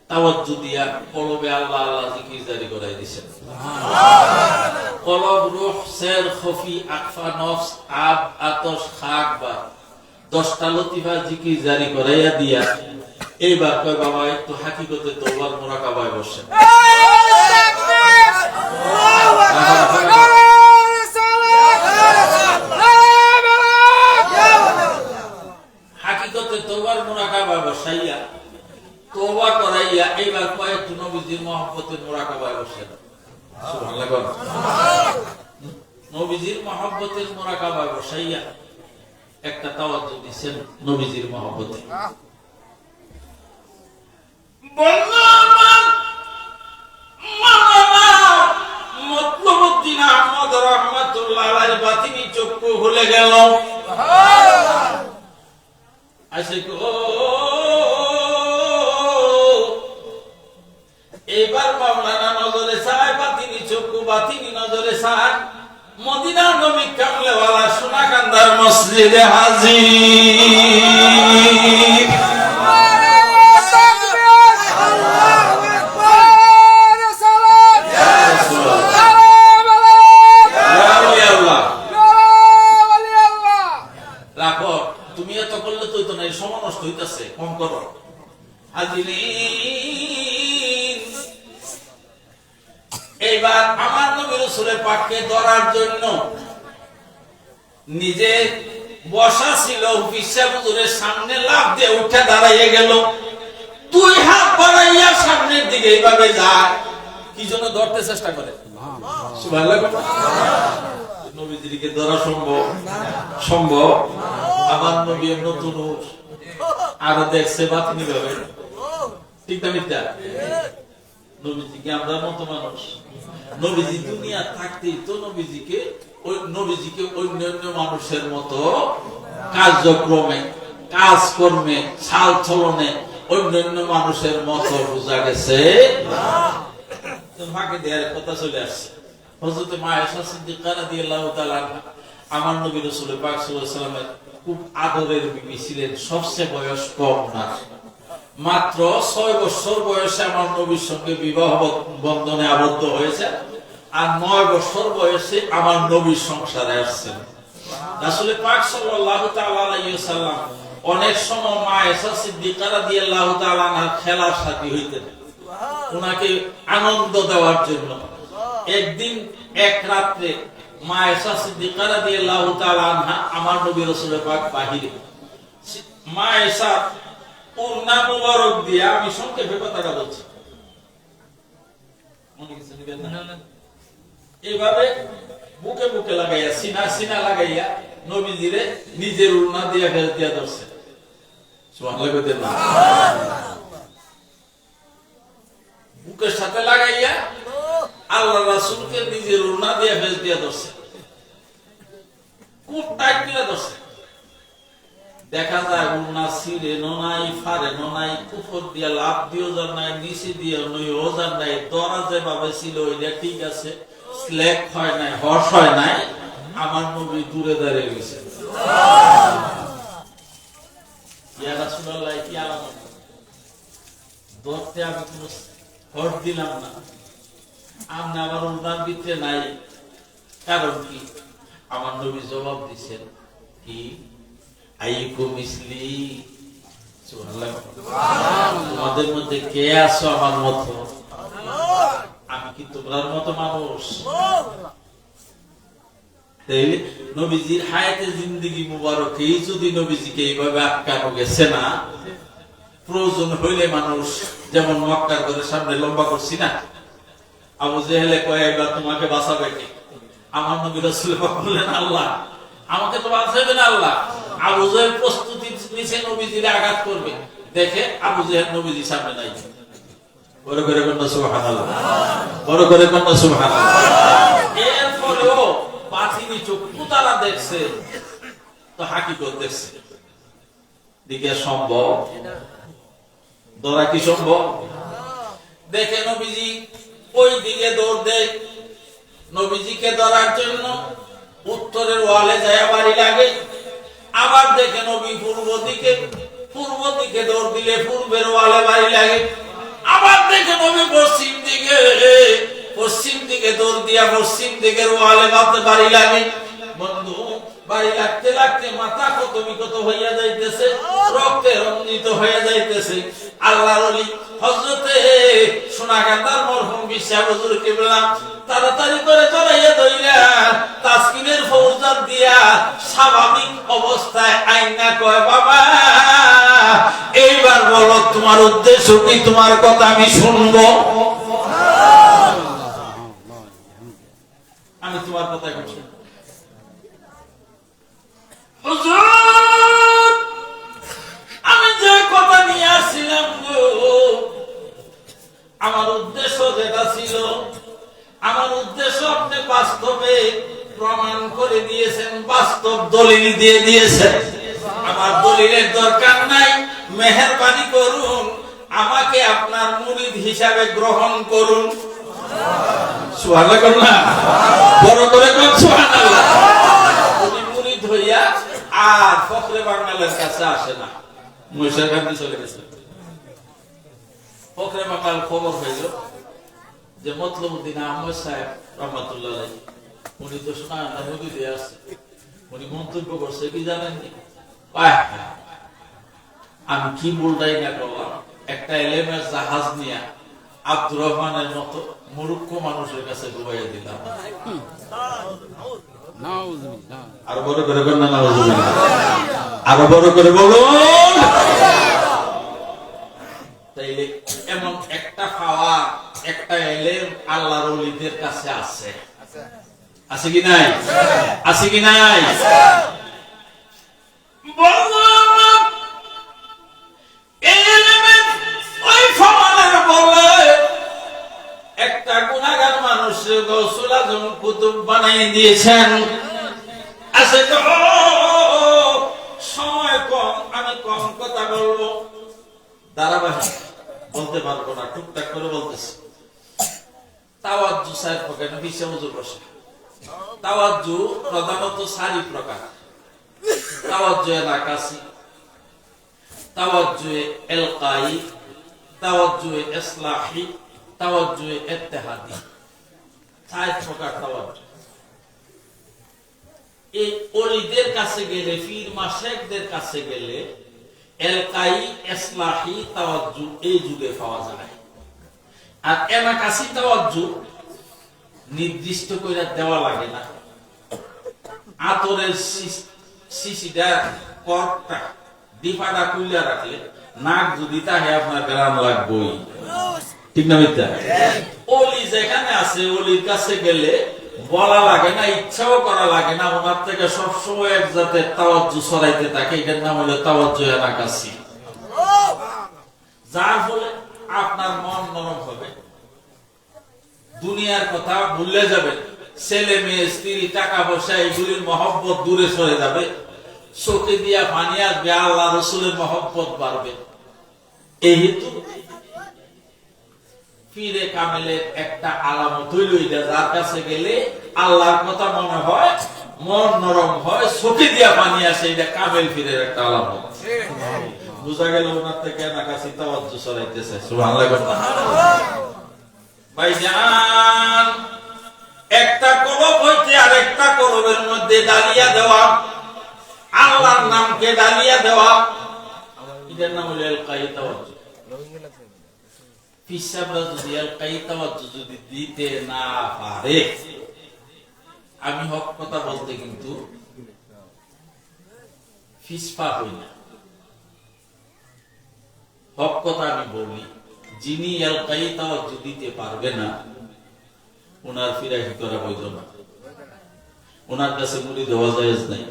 তাওয়াজ্জু দিয়া কলবে আল্লাহ আল্লাহ জিকির জারি করাই দিয়েছেন। কলব, রূহ, সের, খফি, আকফা, নফস, আব, আতশ, খাক বা 10টা লতিফা জিকির জারি করাইয়া দিয়া এইবার কয়, বাবা একটু হাকিকতে তওবার মুরাকাবায় বসেন। হাকিকতে তওবার মুরাকাবায় বসাইয়া তওবা করাইয়া এইবার কয়েকটি নবীজির মহব্বতের মুরাকাবায় বসে সুবহানাল্লাহ। নবীজির মহব্বতের মুরাকাবায় বসাইয়া একটা তাওয়াজ্জুহ দিছেন নবীজির মহব্বতে। মতলবউদ্দিন আহমদ রাহমাতুল্লাহ আলাইহি বাতিনি চক্ষু খুলে গেল। এবার মাওলানা নজরে চায়, বাতিনি চক্ষু বাতিনি নজরে চায়, মদিনার নবী কামলেওয়ালা সোনাকান্দার মসজিদে হাজির। রাখো, তুমি এত করলে তো না, সময় নষ্ট হইতেছে, কম করো। এইবার আমার নবী রাসূলের পাককে ধরার জন্য নিজে বসা ছিল বিশ্বা হুজুরের সামনে লাফ দিয়ে উঠে দাঁড়াইয়ে গেল। দুই হাত বাড়াইয়া সামনের দিকে এইভাবে যায়, কি জন্য ধরতে চেষ্টা করে। সুবহানাল্লাহ। নবীজিকে ধরা সম্ভব? সম্ভব। আমার নবী নতুন আরো দেখছে বাতিনি ভাবে, ঠিক না মিথ্যা? নবীজিকে আমরা মতো মানুষ, নবীজি দুনিয়া থাকতেই তো নবীজিকে অন্যান্য মানুষের মতো কার্যক্রমে কাজকর্মে চাল চলনে অন্যান্য মানুষের মতো বোঝা গেছে। ফাঁকে দেওয়ার কথা চলে আসছে। হযরত আয়েশা সিদ্দিকা রাদিয়াল্লাহু তাআলা আমার নবী রাসূল পাক সাল্লাল্লাহু আলাইহি ওয়াসাল্লামের খুব আদরের বিবি ছিলেন, সবচেয়ে বয়স কম না। মাত্র 6 বছর বয়সে আমার নবীর সঙ্গে বিবাহ বন্ধনে আবদ্ধ হয়েছে, আর 9 বছর বয়সে আমার নবীর সংসারে আসছেন। রাসূল পাক সাল্লাল্লাহু তাআলা আলাইহি ওয়াসাল্লাম অনেক সময় মা আয়েশা সিদ্দিকা রাদিয়াল্লাহু তাআলা আনহার খেলার সাথী হইতেন, উনাকে আনন্দ দেওয়ার জন্য। একদিন এক রাত্রে মা আয়েশা সিদ্দিকা রাদিয়াল্লাহু তাআলা আনহা আমার নবী রাসূল পাক বাহিরে, মা আয়েশা ওড়না মুবারক দিয়ে, আমি সংক্ষেপে কথাটা বলছি, মনে কিছু নিবেন না, এইভাবে বুকে বুকে লাগাইয়া সিনা সিনা লাগাইয়া নবীজিরে নিজের ওড়না দিয়ে ফেল দিয়া ধরছে। সুবহানাল্লাহ। বুকের সাথে লাগাইয়া আল্লাহ রাসূলকে নিজের ওড়না দিয়ে ফেল দিয়া ধরছে, খুব টাইট করে ধরছে। দেখা যায় ওড়না ছিঁড়ে নাই, ফাড়ে নাই, উপর দিয়ে লাভ দিয়েও যান নাই, নিচে দিয়ে নইও যান নাই, দরা যেভাবে ছিল ওইটা ঠিক আছে, স্ল্যাক হয় নাই, হর্ষ হয় নাই। আমার নবী দূরে দাঁড়িয়ে গেছে। ইয়া রাসূলুল্লাহ, কি আলামত? ধরতে আমি কোনো হর্ষ দিলাম না, আপনি আমার ওড়নার ভিতরে নাই, কারণ কি? আমার নবী জবাব দিচ্ছেন কি, আইকুম মিসলি। সুবহানাল্লাহ। তোমাদের মধ্যে কে আছো আমার মতো? আমি কি তোমার মতো মানুষ? তাইলে নবীজির হায়াতে জিন্দেগি মুবারকেই যদি নবীজিকে এইভাবে আটকানো গেছে না, প্রয়োজন হইলে মানুষ যেমন মক্কার ঘরের সামনে লম্বা করছি না, আবু জেহেলে কয় এবার তোমাকে বাঁচাবে কে? আমার নবী রাসূল বললেন আল্লাহ, আমাকে তো বাঁচাবে না আল্লাহ। আবু জেহেল প্রস্তুতি নিছে নবীজির আঘাত করবে, দেখে আবু জেহেল নবীজির সামনে নাই। বড় করে কন্যা সুবহানাল্লাহ, বড় করে কন্যা সুবহানাল্লাহ। এরপরেও বাতিনি চক্ষু তারা দেখছে, তো হাকিকত দেখছে, দিকে সম্ভব? ধরা কি সম্ভব? দেখে নবীজি ওই দিকে দৌড় দেয়, নবীজিকে ধরার জন্য উত্তরের ওয়ালে যায় বাড়ি লাগে। আবার দেখে নবী পূর্ব দিকে দৌড় দিলে পূর্বের ওয়ালে বাড়ি লাগে। আবার দেখে নবী পশ্চিম দিকে দৌড় দিয়া পশ্চিম দিকের ওয়ালে বাড়ি লাগে। বন্ধু বাড়ি লাগতে লাগতে মাথা কত বিকত হইয়া যাইতেছে, রক্তে রঞ্জিত হইয়া যাইতেছে। আল্লাহর ওলি হযরতে সোনাগান্ধার মরহুম বিশ্বাস হুজুর কিবলা তাড়াতাড়ি করে চড়াইয়া ধইরা তাসকিনের ফৌজাত দিয়া স্বাভাবিক অবস্থায় আইনা কয়, বাবা এইবার বলো তোমার উদ্দেশ্য কি, তোমার কথা আমি শুনবো, আমি তোমার কথা এখন শুনবো। হুজুর আমি যে কথা নিয়ে আসছিলাম গো, আমার উদ্দেশ্য যেটা ছিল, আমার উদ্দেশ্য আপনি বাস্তবে প্রমাণ করে দিয়েছেন, বাস্তব দলিল দিয়ে দিয়েছেন। আমার দলিলের দরকার নাই, মেহেরবানি করুন আমাকে আপনার মুরিদ হিসাবে গ্রহণ করুন। সুবহানাল্লাহ না, বড় করে কোন সুবহানাল্লাহ। উনি মুরিদ হইয়া আর ফখরে বাঙালের কাছে আসে না, মহিষার কাছে চলে গেছে। ফখরে বাঙাল খবর হইল যে মতলবউদ্দিন আহমদ সাহেব রহমাতুল্লাহ আলাইহি উনি তো শোনা নদী দিয়ে আসছে, উনি মন্তব্য করছে কি জানেননি, আমি কি বলটাই না করলাম, একটা এলেমের জাহাজ নিয়ে আব্দুর রহমানের মতো মূর্খ মানুষের কাছে ডুবাইয়া দিলাম। আরো বড় করে বলুন, আরো বড় করে বলুন। তাইলে এমন একটা পাওয়া, একটা এলেম আল্লাহর ওলিদের কাছে আছে, আছে কি নাই? আছে কি নাই? একটা গুনাহগার মানুষ গৌসুল আজম কুতুব বানিয়ে দিয়েছেন। আছে তো সময় কম, আমি কম কথা বলবো, ধারাবাহিক বলতে পারবো না, টুকটাক করে বলতেছি। তাওয়াজ্জু চার প্রকার, বিশে হুজুর বসে। তাওয়াজ্জু প্রধানত চারি প্রকার। তাওয়াজ্জু নাকাসি, তাওয়াজ্জু ইলকাই, তাওয়াজ্জু ইসলাহি, তাওয়াজ্জু ইত্তেহাদি। চার প্রকার তাওয়াজ্জু। এই ওলিদের কাছে গেলে, পীর মাশায়েখদের কাছে গেলে ইলকাই, ইসলাহি, তাওয়াজ্জু এই যুগে পাওয়া যায়। আর এনাকাসি তাওয়াজ্জু নির্দিষ্ট করে দেওয়া লাগে না। আতরের শিশিটা কর্কটা ডিফাটা খুলে রাখলে নাক যদি তাহে আপনার গ্রাম লাগবেই, ঠিক না মিথ্যা? ওলি যেখানে আছে ওলির কাছে গেলে বলা লাগে না, ইচ্ছাও করা লাগে না, ওনার থেকে সবসময় এক জাতের তাওয়াজ্জু ছড়াইতে থাকে। এটার নাম হলো তাওয়াজ্জু এনাকাসি। যার ফলে আপনার মন নরম হবে, দুনিয়ার কথা ভুলে যাবেন, ছেলে মেয়ে স্ত্রী টাকা পয়সা এগুলির মহব্বত দূরে সরে যাবে, চোখে দিয়া পানি আসবে, আল্লাহ রসুলের মহব্বত বাড়বে। এই হেতু পীরে কামেলের একটা আলামত হইল এটা, যার কাছে গেলে আল্লাহর কথা মনে হয়, মন নরম হয়, চোখে দিয়া পানি আসে, এটা কামেল পীরের একটা আলামত। বুঝা গেল ওনার থেকে নাকাসি তাওয়াজ্জু ছড়াইতেছে। সুবহানাল্লাহ। ভাইজান, একটা কলব হইতে আর একটা কলবের মধ্যে ডালিয়া দেওয়া, আল্লাহর নামকে ডালিয়া দেওয়া, এটার নাম হলো ইলকাই তাওয়াজ্জু। ফিসাবরা যদি ইলকাই তাওয়াজ্জু যদি দিতে না পারে, আমি হক কথা বলতে কিন্তু ফিসফা হই না, হক কথা আমি বলি। যিনি ইলকাই তাওয়াজ্জু দিতে পারবে না, ওনার ফিরাকি করা বৈধ না, ওনার কাছে মুরিদ হওয়া জায়েজ নাই।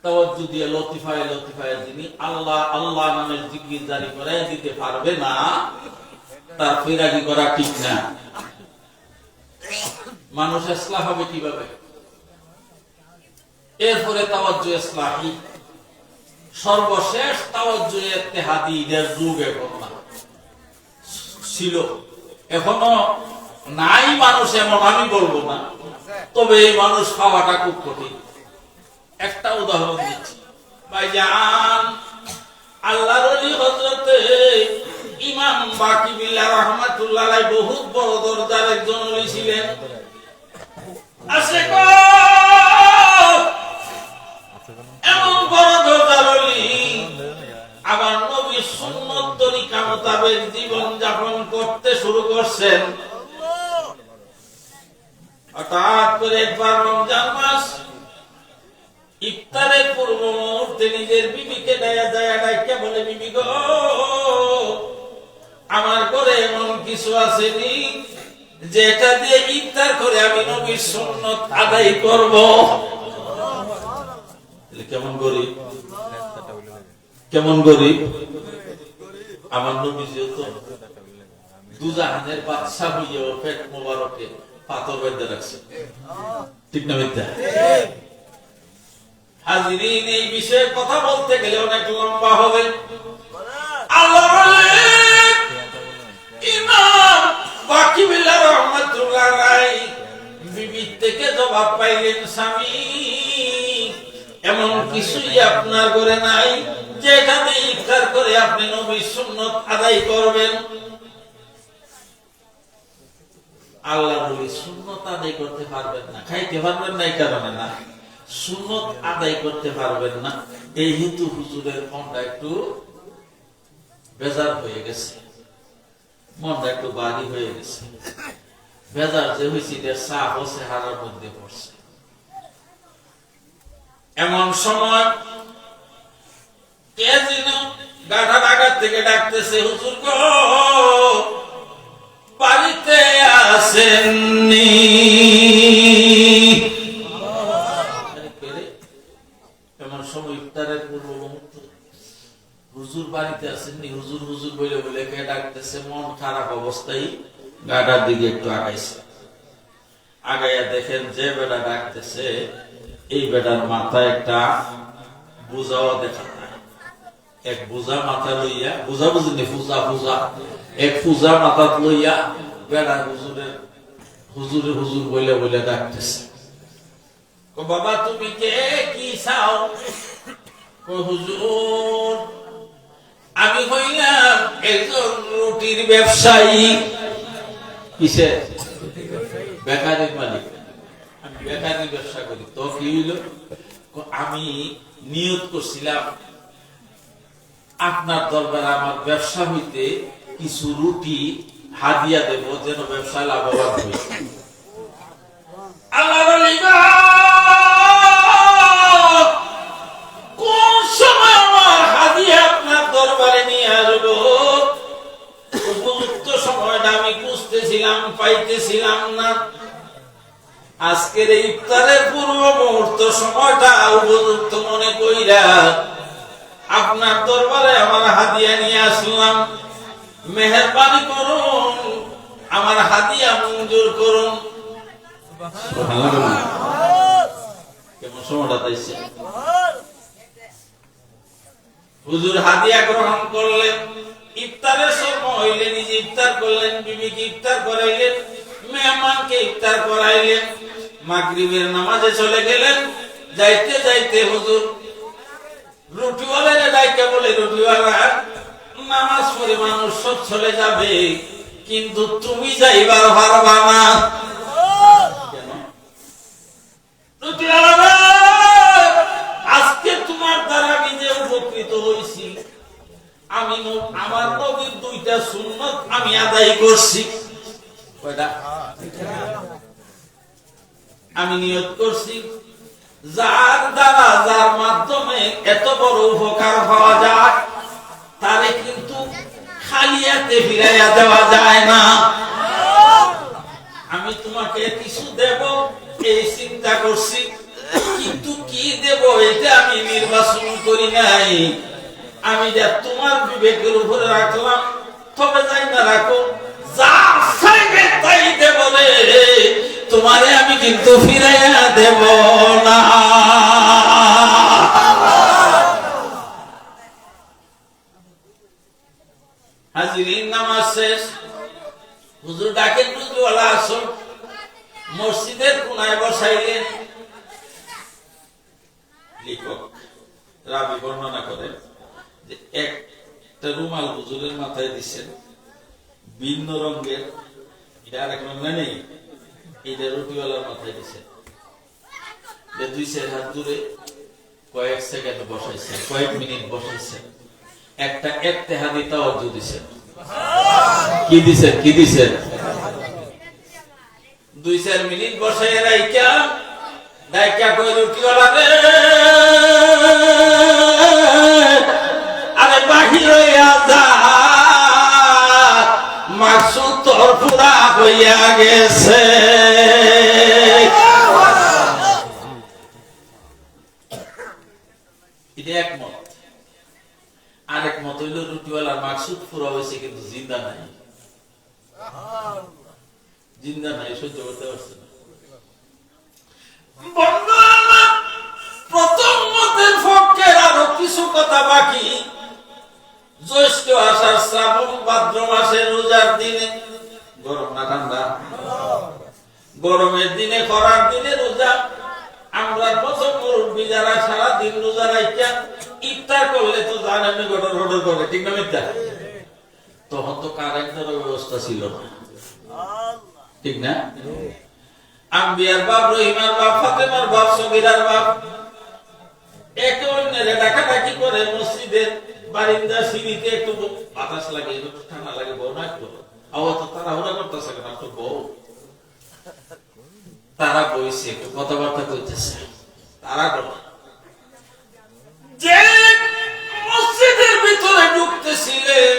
তাওয়াজ্জু দিয়ে লতিফায়ে লতিফায়ে যিনি আল্লাহ আল্লাহ নামের জিকির জারি করে দিতে পারবে না, তার ফিরাকি করা ঠিক না। মানুষ ইসলাহ হবে কিভাবে? এরপরে তাওয়াজ্জু ইসলাহি, সর্বশেষ তাওয়াজ্জু ইত্তেহাদি এর যুগ এখন না, ছিল, এখনো নাই মানুষ এমন আমি বলবো না, তবে এই মানুষ পাওয়াটা খুব কঠিন। একটা উদাহরণ দিচ্ছি। ভাইজান, আল্লাহর ওলি হযরতে ইমাম বাকি বিল্লাহ রাহমাতুল্লাহ আলাইহি বহুত বড় দরজার একজন ওলি ছিলেন। আছে এমন বড় দরজারলি আবার নবীর সুন্নত তরিকা মোতাবেক জীবন যাপন করতে শুরু করছেন। হঠাৎ করে একবার রমজান মাস ইফতারের পূর্ব মুহূর্তে নিজের বিবিকে ডাইকা বলে, বিবি গো, আমার ঘরে এমন কিছু আসেনি যেটা দিয়ে ইফতার করে আমি নবীর সুন্নত আদায় করব। কেমন গরিব, কেমন গরিব! আমার নবী যেহেতু দুজাহানের বাদশা হইয়াও পেট মোবারকে পাথর বেঁধে রাখছে, ঠিক না মিথ্যা? হাজিরিন, এই বিষয়ে কথা বলতে গেলে অনেক লম্বা হবে। আল্লাহ বলেন, ইমাম বাকিবিল্লাহ রাহমাতুল্লাহ আলাইহি বিবি থেকে জবাব পাইলেন, স্বামী, এমন কিছুই আপনার ঘরে নাই যেখানে ইফতার করে আপনি নবীর সুন্নত আদায় করবেন। আল্লাহ নবীর সুন্নত আদায় করতে পারবেন না, খাইতে পারবেন না, এই কারণে না, সুন্নত আদায় করতে পারবেন না, এই হিন্দু হুজুরের মনটা একটু বেজার হয়ে গেছে, মনটা একটু বাড়ি হয়ে গেছে। বেজার যে হয়েছে এটা সাপ ও চেহারার মধ্যে পড়ছে। এমন সময় কে যেন গাঠা ডাকাত থেকে ডাকতেছে, হুজুর গো, বাড়িতে আসেননি? এমন সময় ইফতারের পূর্ব মুহূর্ত, হুজুর বাড়িতে আসেননি? হুজুর হুজুর বলে বলে কে ডাকতেছে। মন খারাপ অবস্থায় গাটার দিকে একটু আগাইছে। আগাইয়া দেখেন যে বেটা ডাকতেছে, এই বেটার মাথায় একটা বোঝাও দেখা যায়। এক বোঝা মাথা লইয়া, বোঝা বুঝিনি, পূজা পূজা, এক পূজা মাথা লইয়া বেটা হুজুরের হুজুরে হুজুর বলে বলে ডাকতেছে। বাবা, তুমি কে, কি চাও? হুজুর, আমি হইলাম একজন রুটির ব্যবসায়ী। কিসে? বেকারির মালিক। আমি বেকারি ব্যবসা করি। তো কি হইল? আমি নিয়ত করছিলাম আপনার দরবারে আমার ব্যবসা হইতে কিছু রুটি হাদিয়া দেব, যেন ব্যবসা লাভবান হই। আল্লাহ কোন সময় আমার হাদিয়া আপনার দরবারে নিয়ে আসবো, উপযুক্ত সময়টা আমি খুঁজতেছিলাম, পাইতেছিলাম না। আজকের ইফতারের পূর্ব মুহূর্ত সময়টা উপযুক্ত মনে কইরা আপনার দরবারে আমার হাদিয়া নিয়ে আসলাম। মেহেরবানি করুন, আমার হাদিয়া মঞ্জুর করুন। কেমন সময়টা তাইছে? হুজুর হাদিয়া গ্রহণ করলেন। ইফতারের সময় হইলে নিজে ইফতার করলেন, বিবিকে ইফতার করাইলেন, মেহমানকে ইফতার করাইলেন। মাগরিবের নামাজে চলে গেলেন। যাইতে যাইতে হুজুর রুটিওয়ালারে ডাইকা বলে, রুটিওয়ালা, নামাজ পড়ে মানুষ সব চলে যাবে, কিন্তু তুমি যাইবার পারবা না। কেন? রুটিওয়ালা, আজকে তোমার দ্বারা নিজে উপকৃত হইছি। আমি আমার নবীর দুইটা সুন্নত আমি আদায় করছি। কয়টা? আমি নিয়ত করছি, যার দ্বারা, যার মাধ্যমে এত বড় উপকার পাওয়া যায়, তারে কিন্তু খালি হাতে ফিরাইয়া দেওয়া যায় না। আমি তোমাকে কিছু দেব এই চিন্তা করছি, কিন্তু কি দেব এটা আমি নির্বাচন করি নাই। আমি যা তোমার বিবেকের উপরে রাখলাম, তবে যাই না রাখো, যা চাইবে তাই দেব রে, তোমারে আমি কিন্তু ফিরাইয়া দেব না। হাজিরিন, নামাজ শেষ। হুজুর ডাকেন, রুজুওয়ালা আসো। মসজিদের কোনায় বসাইলেন। লেখক রাবি বর্ণনা করেন যে একটা রুমাল হুজুরের মাথায় দিচ্ছেন, ভিন্ন রঙের, এটা আর এক রঙ নেই, এটা রুটিওয়ালার মাথায় দিচ্ছেন। দুই চার হাত দূরে কয়েক সেকেন্ড বসাইছেন, কয়েক মিনিট বসাইছেন, একটা ইত্তেহাদি তাওয়াজ্জু দিছেন। কি দিছেন? কি দিছেন? 2-4 মিনিট বসাই রাইকা কই রুটিওয়ালা রে, আরে বাহির হইয়া যা, মাকসুদ তোর পুরা হইয়া গেছে। এটা একমত। আরেক মত হইল রুটিওয়ালার মাকসুদ পুরা হয়েছে কিন্তু জিন্দা নাই, জিন্দা নাই, সহ্য করতে পারছে না। প্রথম মতের পক্ষে আরো কিছু কথা বাকি। জ্যৈষ্ঠ আষাঢ় শ্রাবণ ভাদ্র মাসে রোজার দিনে, গরম না ঠান্ডা? গরমের দিনে, খরার দিনে রোজা। আমরা মতো মুরব্বী যারা সারাদিন রোজা রাখা ইফতার করলে তো জানেন গটর গটর করে, ঠিক না মিথ্যা? তখন তো কারেন্টের ব্যবস্থা ছিল না, ঠিক না? আম্বিয়ার বাপ, রহিমার বাপ, ফাতেমার বাপ, সগীরার বাপ একে অন্যের ডাকাডাকি করে মসজিদের বারিন্দা সিঁড়িতে একটু বাতাস লাগে, একটু ঠান্ডা লাগে, বউ না একটু আবার তো তাড়াহুড়া করতেছে কেন, একটু বউ তারা বইছে, একটু কথাবার্তা করতেছে, তারা যে মসজিদের ভিতরে ঢুকতেছিলেন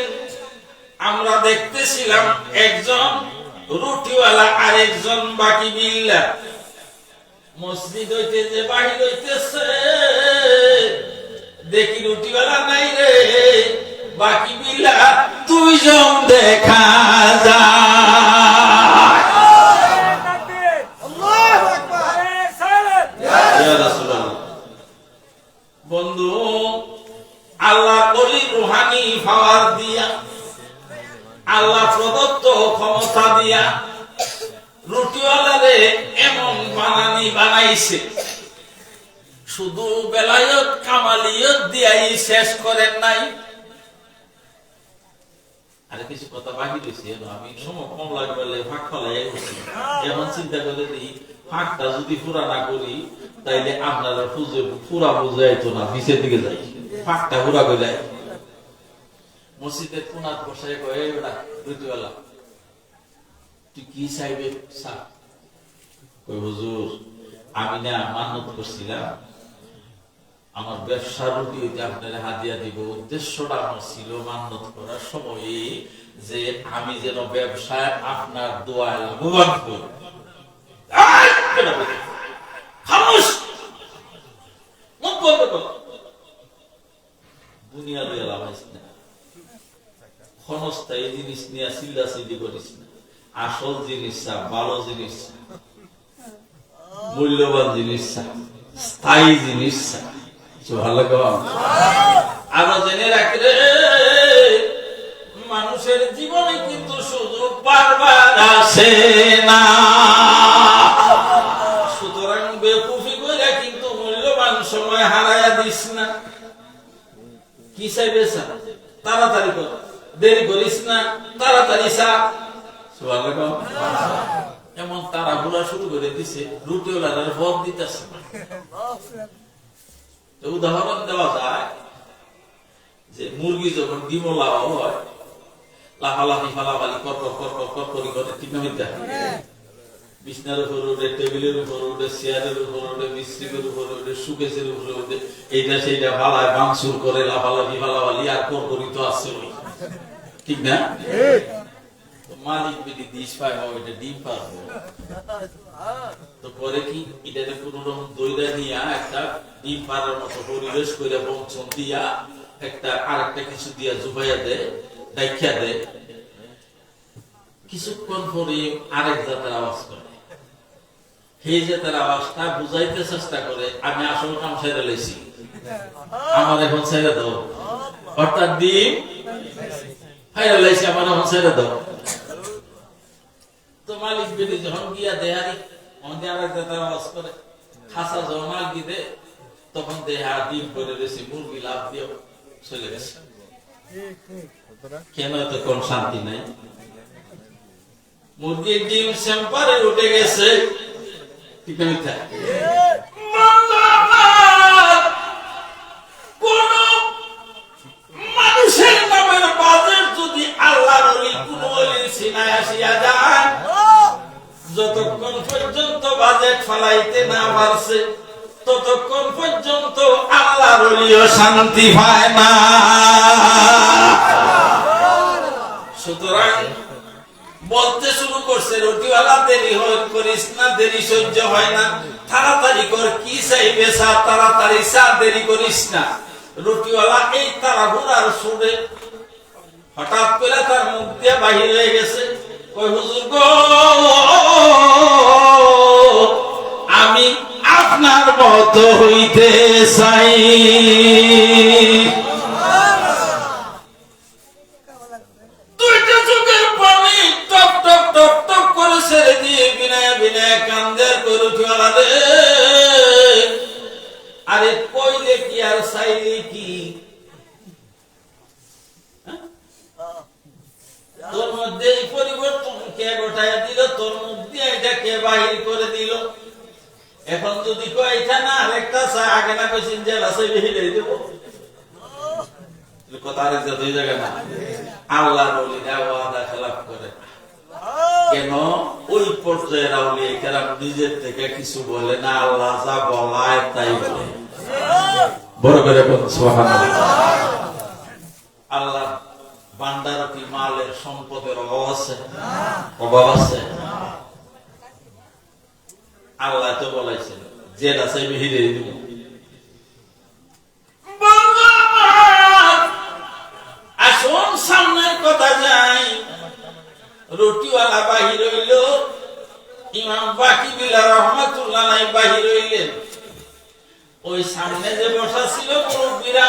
আমরা দেখতেছিলাম একজন রুটিওয়ালা আর একজন বাকি বিল্লা মসজিদ হইতে যে বাহির হইতেছে, দেখি রুটিওয়ালা নাই রে, বাকি বিল্লা দুইজন দেখা যায়। বন্ধু, আল্লাহ ওলি রুহানি পাওয়ার দিয়া, আল্লাহ প্রদত্ত ক্ষমতা দিয়া রুটিওয়ালারে এমন বানানি বানাইছে, শুধু বেলায়ত কামালিয়ত দিয়াই শেষ করেন নাই। আরে কিছু কথা বাকি রয়েছে, আমি সময় কম লাগবে ফাঁক ফলাই এখন চিন্তা করে দিই, ফাঁকটা যদি পুরা না করি তাইলে আপনারা পুরা বুঝাইতো না, পিছের দিকে যাই, ফাঁকটা পুরা করে যায়। মসজিদের কোনাত বসায় কয়ে বেড়া রুটিওয়ালা, তুই কি চাইবে? হুজুর, আমি না মান্যত করছিলাম আমার ব্যবসার রুটি হইতে আপনার হাদিয়া দিব। উদ্দেশ্যটা আমার ছিল মান্যত করার সময় যে আমি যেন ব্যবসায় আপনার দোয়ায় লাভবান করি। দুনিয়া লইয়া লাভ হইস না, ক্ষণস্থায়ী জিনিস নিয়ে চিল্লা চিল্লি করিস না। আসল জিনিস চা, ভালো জিনিস চা, মূল্যবান জিনিস চা, স্থায়ী জিনিস চা। ভালো আরো জেনে রাখলে মানুষের জীবনে কিন্তু সুযোগ বারবার আসে না, সুতরাং বেকুফি করে কিন্তু মূল্যবান সময় হারাইয়া দিস না। কি চাইবে চা, তাড়াতাড়ি কর, দেরি করিস না, তাড়াতাড়ি চা। এমন তারা ঘোরা শুরু করে দিছে, রুটিওয়ালার ভোট দিতেছে। উদাহরণ দেওয়া যায় যে মুরগি যখন ডিমলা হয়, লাফালাফি ফালাফালি করি করে, ঠিক না মিথ্যা? বিছনার উপর উঠে, টেবিলের উপর উঠে, চেয়ারের উপর উঠে, মিস্ত্রিকের উপর উঠে, সুকেশের উপরে উঠে, এইটা সেইটা ফালায় ভাঙচুর করে, লাফালাফি ফালাফালি আর করি তো আসছে, ঠিক না? মালিক যদি ডিশ পায় ওইটা ডিম পারবো, তো পরে কি এটাতে কোন রকম দইটা দিয়া একটা ডিম পাড়ার মতো পরিবেশ করে বঞ্চন দিয়া একটা আরেকটা কিছু দিয়া জুবাইয়া দেয়, ডাইখা দেয়। কিছুক্ষণ পরে আরেক জাতের আওয়াজ করে, সেই জাতের আওয়াজটা বুঝাইতে চেষ্টা করে আমি আসল কাম ছেড়ে লেছি, আমার এখন ছেড়ে দাও, অর্থাৎ ডিম ফাইরা লাইছি, আমার এখন ছেড়ে দাও। তো মালিক বেরি যখন গিয়া দেহারি আওয়াজ করে, খাসা যখন মাল দিতে তখন দেহা ডিম করে দিয়েছে, মুরগি লাভ দিয়ে চলে গেছে। কেন এত কোন শান্তি নাই? মুরগির ডিম সেম্পারে উঠে গেছে, ঠিক না? পর্যন্ত বাজেট ফলাইতে না পারছে ততক্ষণ পর্যন্ত আল্লাহর ওলিও শান্তি পায় না। সুতরাং বলতে শুরু করছে, রুটিওয়ালা দেরি করিস না, দেরি সহ্য হয় না, তাড়াতাড়ি কর, কি চাইবে চা, তাড়াতাড়ি চা, দেরি করিস না। রুটিওয়ালা এই তাড়াহুড়ার সুরে হঠাৎ করে তার মুখ দিয়ে বাহির হয়ে গেছে, ওই হুজুর গো, আমি আপনার মতো হইতে চাই। দুইটা চোখের পানি টপ টপ টপ টপ করে ছেড়ে দিয়ে বিনয় বিনয় কান্দের করে উঠিওয়ালা রে, আরে কইলে কি আর চাইলে কি, তোর মধ্যে এই পরিবর্তন কে ঘটাইয়া দিল, তোর মুখ দিয়ে এটা কে বাহির করে দিল। এখন যদি কয় এটা না আরেকটা চা, আগে না কইছেন যে রাসাই বেহিরে দেব, কথা আরেক দুই জায়গা না। আল্লাহর ওলিরা ওয়াদা খেলাফ করে কেন? ওই পর্যায়ের আউলিয়া কেরাম নিজের থেকে কিছু বলে না, আল্লাহ যা বলায় তাই বলে। বড় করে বলুন সুবহানাল্লাহ। আল্লাহ ভান্ডার কি মালের সম্পদের অভাব আছে? অভাব আছে? আল্লাহ তো বলাইছেন যেটা চাইবে হিরে দিব। আসুন সামনের কথা যাই। রুটিওয়ালা বাহির হইল, ইমাম বাকি বিল্লাহ রহমাতুল্লাহ বাহির হইলেন। ওই সামনে যে বসা ছিল মুরব্বীরা,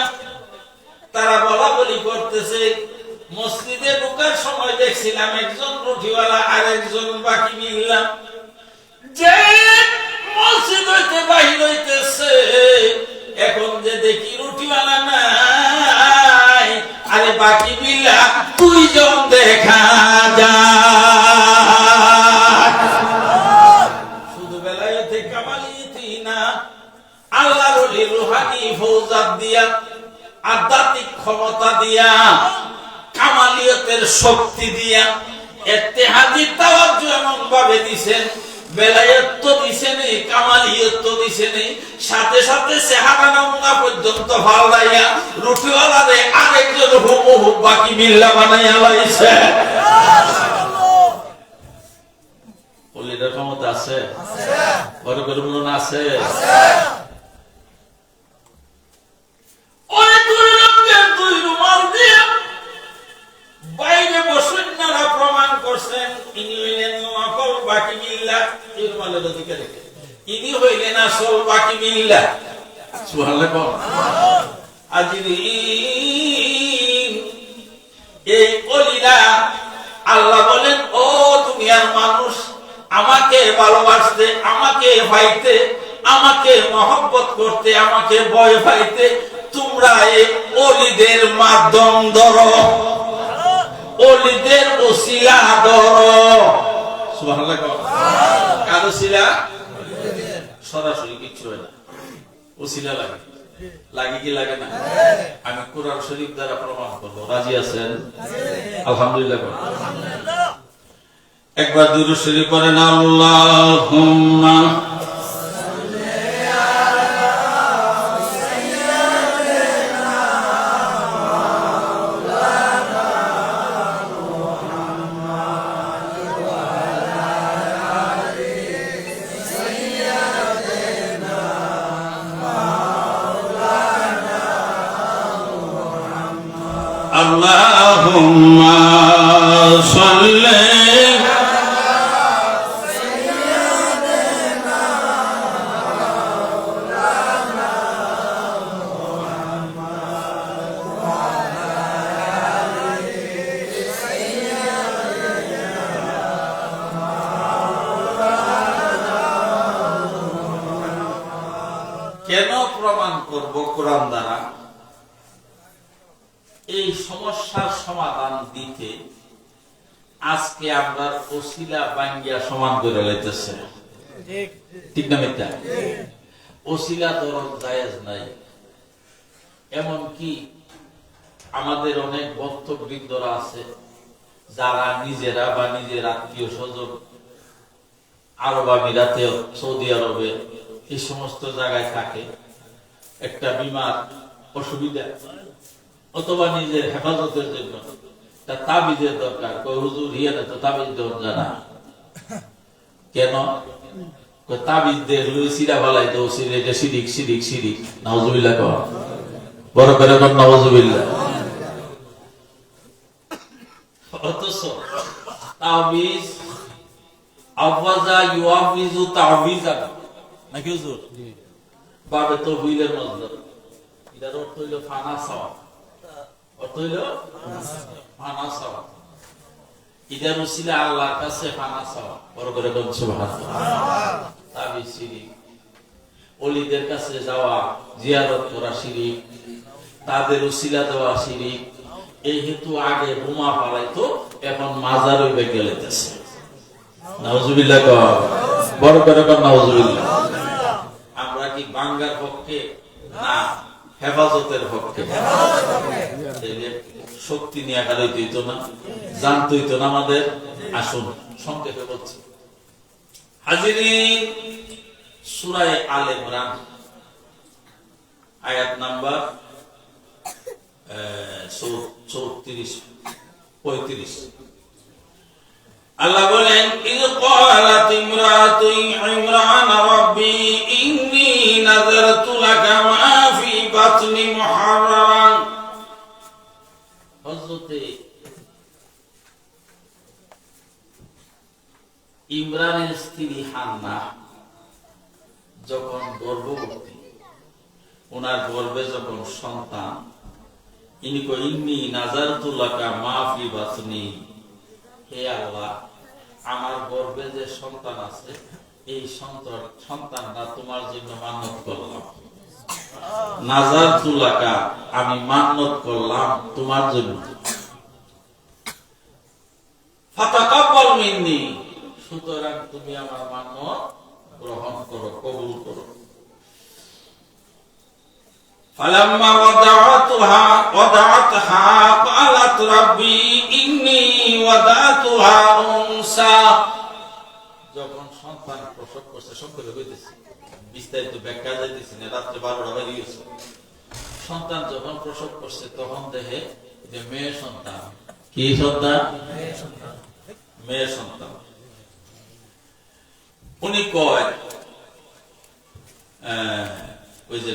তারা বলা বলি করতেছে। মসজিদে ঢোকার সময় দেখছিলাম একজন রুটিওয়ালা আর একজন বাকি বিল্লাহ, যে মসজিদ হইতে বাহির হইতেছে। এখন যে দেখি রুটিওয়ালা নাই, আরে বাকি বিল্লাহ দুইজন দেখা যায়। শুধু বেলায়েতে কামালিয়াতি না, আল্লাহর ওলি রুহানি ফৌজাত দিয়া, আধ্যাত্মিক ক্ষমতা দিয়া, কামালিয়তের শক্তি দিয়া, ইত্তেহাদি তাওয়াজ্জু এমন ভাবে দিবেন, বেলায়েত তো দিছেন, কামালিয়ত তো দিছেন, সাথে সাথে চেহারা নমুনা পর্যন্ত ভালাইয়া রুটিওয়ালারে আরেকজন হুবহু বাকি বিল্লাহ বানাইয়া লাইছে। ওলিদের ক্ষমতা আছে? বড় করে বলুন আছে। ওই দুই রঙের দুই রুমাল দিয়ে বাইরে বসুন্নারা প্রমাণ করছেন ইনি হইলেন নকল বাকি বিল্লাহ। এই রুমালের অধিকারী ইনি হইলেন আসল বাকি বিল্লাহ। সুবহানাল্লাহ। আজিরিন, এই ওলিরা আল্লাহ বলেন, ও দুনিয়ার মানুষ, আমাকে ভালোবাসতে, আমাকে ভাইতে, আমাকে মহব্বত করতে, আমাকে ভয় পাইতে তোমরা এই ওলিদের মাধ্যম ধরো, ওলিদের ওসিলা ধরো। সুবহানাল্লাহ। কার ওসিলা? সরাসরি কিছু হয় না, ওসিলা লাগে। লাগে কি লাগে না? আমি কোরআন শরীফ দ্বারা প্রমাণ করব। রাজি আছেন? আলহামদুলিল্লাহ। একবার দুরূদ শরীফ পড়েন, আল্লাহুম্মা اللهم صل কেন প্রমাণ করব কোরআন দ্বারা? এই সমস্যার সমাধান দিতে আজকে আমরা ওসিলা বাঙ্গিয়া সমান করে লইতেছে। ঠিক না মিথ্যা? ওসিলা ধরন জায়েজ নাই। এমন কি আমাদের অনেক বক্তবৃন্দরা আছে যারা নিজেরা বা নিজের আত্মীয় স্বজন আরব আমিরাতে, সৌদি আরবে, এই সমস্ত জায়গায় থাকে, একটা বিমার অসুবিধা অথবা নিজের হেফাজতের জন্য একটা তাবিজের দরকার, কই হুজুর হিয়ানে তো তাবিজ দেওয়া জানা কেন? তাবিজ দিয়ে সিরা ফেলাই তো এটা শিরিক শিরিক শিরিক, নাউজুবিল্লাহ কর, বড় করে কর নাউজুবিল্লাহ। অথচ তাবিজ আওয়াজা ইউআফিজু তাবিজা নাকি হুজুর বাবে তহবিলের মজদর, এটার অর্থ হইল ফানা সাওয়া, অর্থ হইল ফানা সাওয়া, এটার উসিলা আল্লাহর কাছে ফানা সাওয়া, বড় করে বলুন সুবহানাল্লাহ। তাবিজ শিরিক, ওলিদের কাছে যাওয়া জিয়ারত করা শিরিক, তাদের উসিলা দেওয়া শিরিক। এই হেতু আগে বোমা ফালাইতো, এখন মাজার হইবে গেলেতেছে। নাউজুবিল্লাহ কর, বড় করে কর নাউজুবিল্লাহ। আমরা কি বাঙ্গার পক্ষে না হেফাজতের পক্ষে? শক্তি নিয়ে হারাইতে হইতো না, জানতে হইতো না আমাদের। আসুন সংক্ষেপে বলছি। হাজিরিন, সূরা আলে ইমরান আয়াত নাম্বার 34-35। আল্লাহ বলেন, ইয ক্বালাত ইমরাতু ইমরান রাব্বি ইন্নী নাযারতু লাকা মা ফি বাতনি মুহাররারান। হযরতে ইমরানের স্ত্রী হান্না যখন গর্ভবতী, ওনার গর্ভে যখন সন্তান, ইনি কই ইন্নী নাযারতু লাকা মা ফি বাতনি, হে আল্লাহ, আমার গর্ভে যে সন্তান আছে এই সন্তানটা তোমার জন্য মান্নত করলাম। নাযারতু লাকা, আমি মান্নত করলাম তোমার জন্য। ফাতাকাব্বাল মিন্নি, সুতরাং তুমি আমার মান্নত গ্রহণ করো, কবুল করো। ফালাম্মা ওয়াদাআতহা ক্বালাত রাব্বি ইন্নী ওয়াদাতুহা উনসা। যখন সন্তান প্রসব করছে, সংক্ষেপে কইতেছি, বিস্তারিত ব্যাখ্যা যাইতেছি না, রাত্রে 12টা বাজে গেছে। সন্তান যখন প্রসব করছে তখন দেখে যে মেয়ে সন্তান। কি সন্তান? মেয়ে সন্তান। উনি কয় ওই যে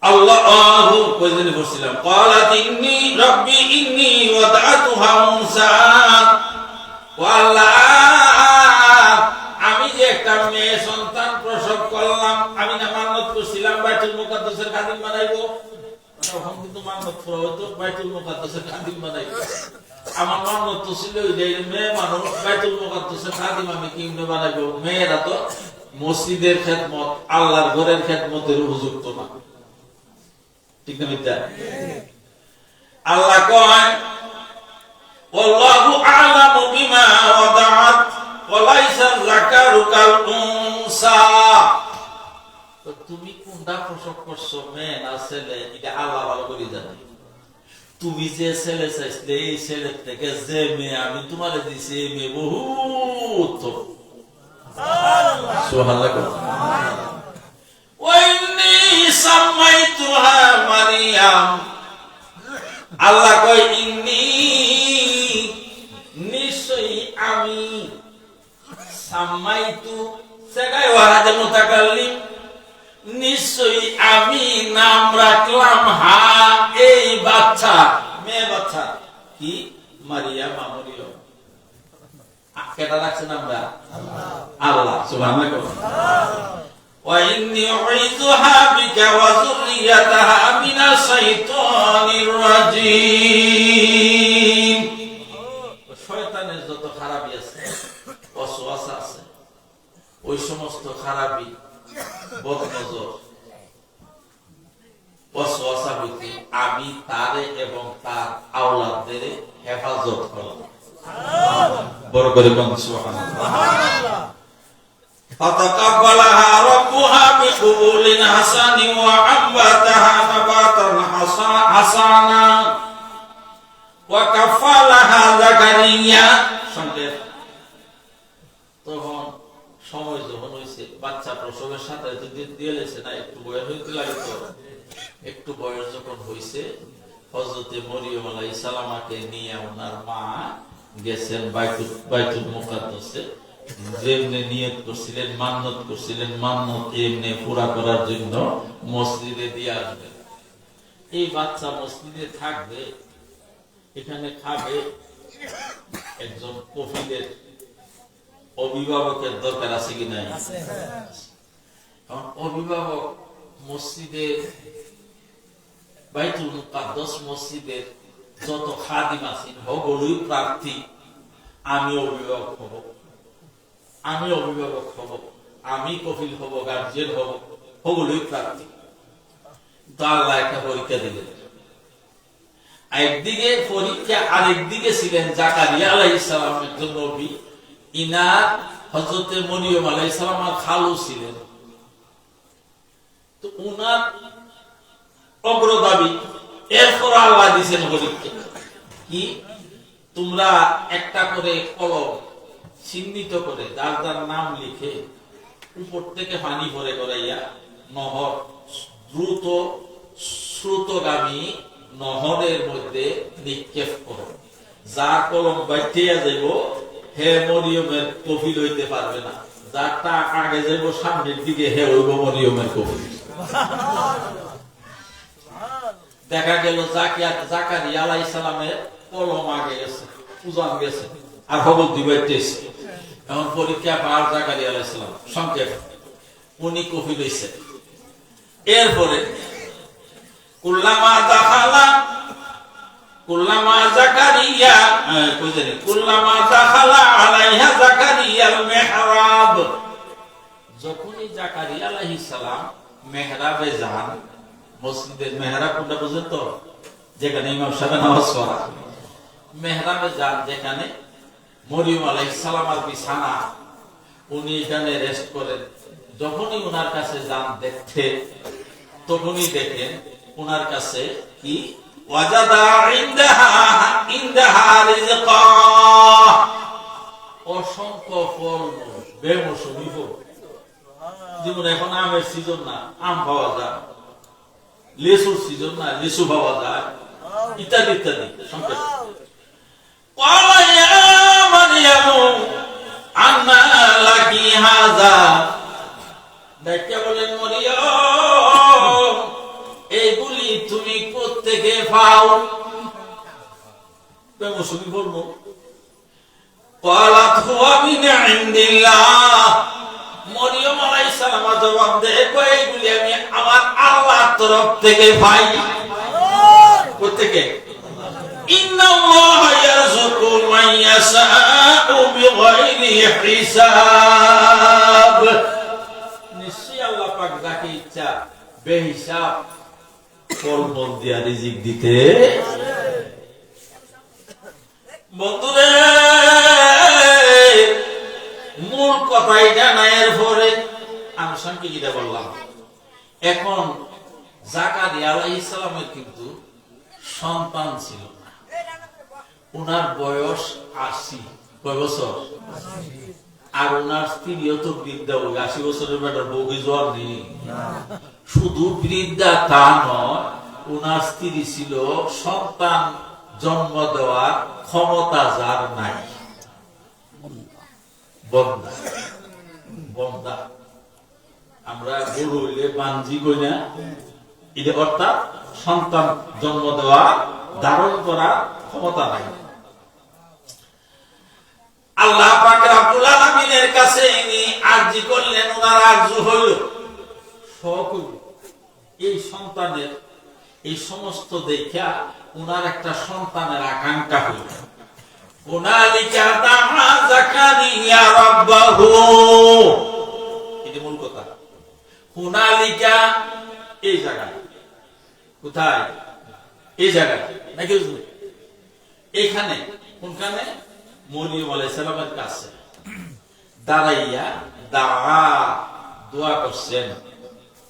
আল্লাহু কইজেনে বলছিলাম, ক্বালাত ইন্নী রাব্বি ইন্নী ওয়াদাতুহা উনসা। ওয়া আল্লাহ, আমি যে একটা মেয়ে সন্তান প্রসব করলাম, আমি না মান্নত করছিলাম বাইতুল মুকাদ্দাসের খাদিম বানাইবো। তখন কিন্তু মান্নত করা হতো বাইতুল মুকাদ্দাসের খাদিম বানাইবো। আমার মান্নত তো ছিল যে মেয়ে মানুষ, বাইতুল মুকাদ্দাসের খাদিম আমি কিভাবে বানাইবো? মেয়েরা তো মসজিদের খেদমত, আল্লাহর ঘরের খেদমতের উপযুক্ত না। ঠিক না মিথ্যা? আল্লাহ কয়, ওয়াল্লাহু আ'লামু বিমা ওয়াদাআত ওয়া লাইসা যাকারু কাল উনসা। তো তুমি কোনটা প্রসব করছো, মেয়ে না ছেলে, এটা আল্লাহ ভালো করে জানে। তুমি যে ছেলে চাইছিলে, এই ছেলের থেকে যে মেয়ে আমি তোমারে দিছি, এই মেয়ে বহুত। সুবহানাল্লাহ। আল্লাহ কয়, ইন্নী, নিশ্চয়ই আমি, সাম্মাইতু সেগায় ওয়ারাদে মুতাকাল্লিম, নিশ্চয়ই আমি নাম রাখলাম হা, এই বাচ্চা, মেয়ে বাচ্চা, কি মারিয়াম, মারিয়াম। কেটা রাখছেন আমরা? আল্লাহ। সুবহানাল্লাহ। وإني أعيذها بك وذريتها من الشيطان الرجيم। শয়তানের যত খারাপি আছে, ওয়াসওয়াসা আছে, ওই সমস্ত খারাপি, বদনজর, ওয়াসওয়াসা হইতে আমি তারে এবং তার আওলাদদের হেফাজত করব। বড় করে বলুন সুবহানাল্লাহ। فتقبلها ربها بقبول حسن وأنبتها نباتا حسنا ওয়া কাফালাহা যাকারিয়া সংকেত। তখন সময় যখন হয়েছে, বাচ্চা প্রসবের সাথে দিয়ে লেছে না, একটু বয়স হইতে লাগে, তো একটু বয়স যখন হয়েছে, হযরতে মরিয়ম আলাইহিস সালামকে নিয়ে ওনার মা গেছেন বাইতুল মুকাদ্দাসে। যেমনি নিয়ত করছিলেন, মান্নত করছিলেন, মান্নত এমনি পুরা করার জন্য মসজিদে দিয়ে আসবেন। এই বাচ্চা মসজিদে থাকবে, এখানে খাবে, একজন কফিলের অভিভাবকের দরকার আছে কি নাই? অভিভাবক মসজিদে, বাইতুল মুকাদ্দাস মসজিদের যত খাদিম আছেন সকলেই প্রার্থী, আমি অভিভাবক হব, আমি অভিভাবক হব, আমি কফিল হব, গার্জিয়ান হব, সকলেই প্রার্থী। আল্লাহ একটা পরীক্ষা দিলেন। একদিকে পরীক্ষা, আরেকদিকে ছিলেন জাকারিয়া আলাইহিস সালাম, একজন নবী। ইনার হযরতে মরিয়ম আলাইহিস সালামের খালু ছিলেন। তো উনার অগ্রদাবী। এরপর আল্লাহ দিয়েছেন পরীক্ষা কি, তোমরা একটা করে কলম চিহ্নিত করে যার যার নাম লিখে উপর থেকে পানি ভরে করাইয়া নহর, দ্রুত স্রোতগামী নহরের মধ্যে নিক্ষেপ করো। যার কলম বাইটিয়া যাইব হে মরিয়মের কফিল হইতে পারবে না, যারটা আগে যাইব সামনের দিকে হে হইব মরিয়মের কফিল। দেখা গেল জাকারিয়া আলাইহিস সালামের কলম আগে গেছে, উজান গেছে, আর হবল দিবাইতেছে। এখন পরীক্ষা পার জাকারিয়া আলাইহিস সালাম, সংক্ষেপ উনি কফিল হইছে। এরপরে কুল্লামা দাখালা আলাইহা জাকারিয়াল মিহরাব, যখনই জাকারিয়া আলাইহিস সালাম মেহরাবে যান, মসজিদের মেহরাব কোনটা বুঝেন তো, যেখানে ইমাম সাহেব নামাজ পড়া, মেহরাবে যান, যেখানে মরিয়ম আলাইহিস সালামের বিছানা, উনি এখানে রেস্ট করেন। যখনই উনার কাছে যান দেখতে, তখনই দেখেন উনার কাছে কি ওয়াজাদা ইনদাহা রিজকা, অসংখ্য ফল, বেমৌসুমী ফল। যেমন এখন আমের সিজন না, আম পাওয়া যায়, লেচুর সিজন না, লেচু পাওয়া যায়, ইত্যাদি ইত্যাদি। সংকেত ক্বালা ইয়া মারইয়ামু আন্না লাকি হাযা, দেখে বলেন মরিয়ম এইগুলি তুমি কোত্থেকে পাও? বেমৌসুমী বলবো। ক্বালাত হুয়া মিন ইনদিল্লাহ, মরিয়ম আলাইহিস সালাম জবাব দেয়, এইগুলি আমি আমার আল্লাহর তরফ থেকে পাই। কোত্থেকে? ইন্নাল্লাহা ইয়ারযুকু মান ইয়াশাউ বিগাইরি হিসাব, নিশ্চয়ই আল্লাহ পাক যাকে ইচ্ছা বেহিসাব ফলমূল দিয়া রিজিক দিতে। বন্ধুরে, মূল কথাই জানার পরে আনুষঙ্গিকটা বললাম। এখন জাকারিয়া আলাইহিস সালামের কিন্তু সন্তান ছিল না, উনার বয়স ৮০। কয় বছর? আর উনার স্ত্রীও তো বৃদ্ধা, ওই ৮০ বছরের বেটার বউ কি জোয়ান নেই? শুধু বৃদ্ধা তা নয়, উনার স্ত্রী ছিল সন্তান জন্ম দেওয়ার ক্ষমতা যার নাই, বন্দা। বন্দা আমরা গরু হইলে বাঞ্জি কই না, এটা অর্থাৎ সন্তান জন্ম দেওয়া, ধারণ করার ক্ষমতা নাই। আল্লাহ পাক রব্বুল আলামিনের কাছে ইনি আরজি করলেন, ওনার আরজু হইল শখ হইল এই সন্তানের, এই সমস্ত দেখা ওনার একটা সন্তানের আকাঙ্ক্ষা হইল। হুনালিকা দাআ জাকারিয়া রাব্বাহু, এটা মূল কথা। হুনালিকা এই জায়গা, কোথায়? এই জায়গা নাকি এইখানে, কোনখানে? মরিয়ম আলাইহিস সালামের কাছে দাঁড়াইয়া দোয়া করছেন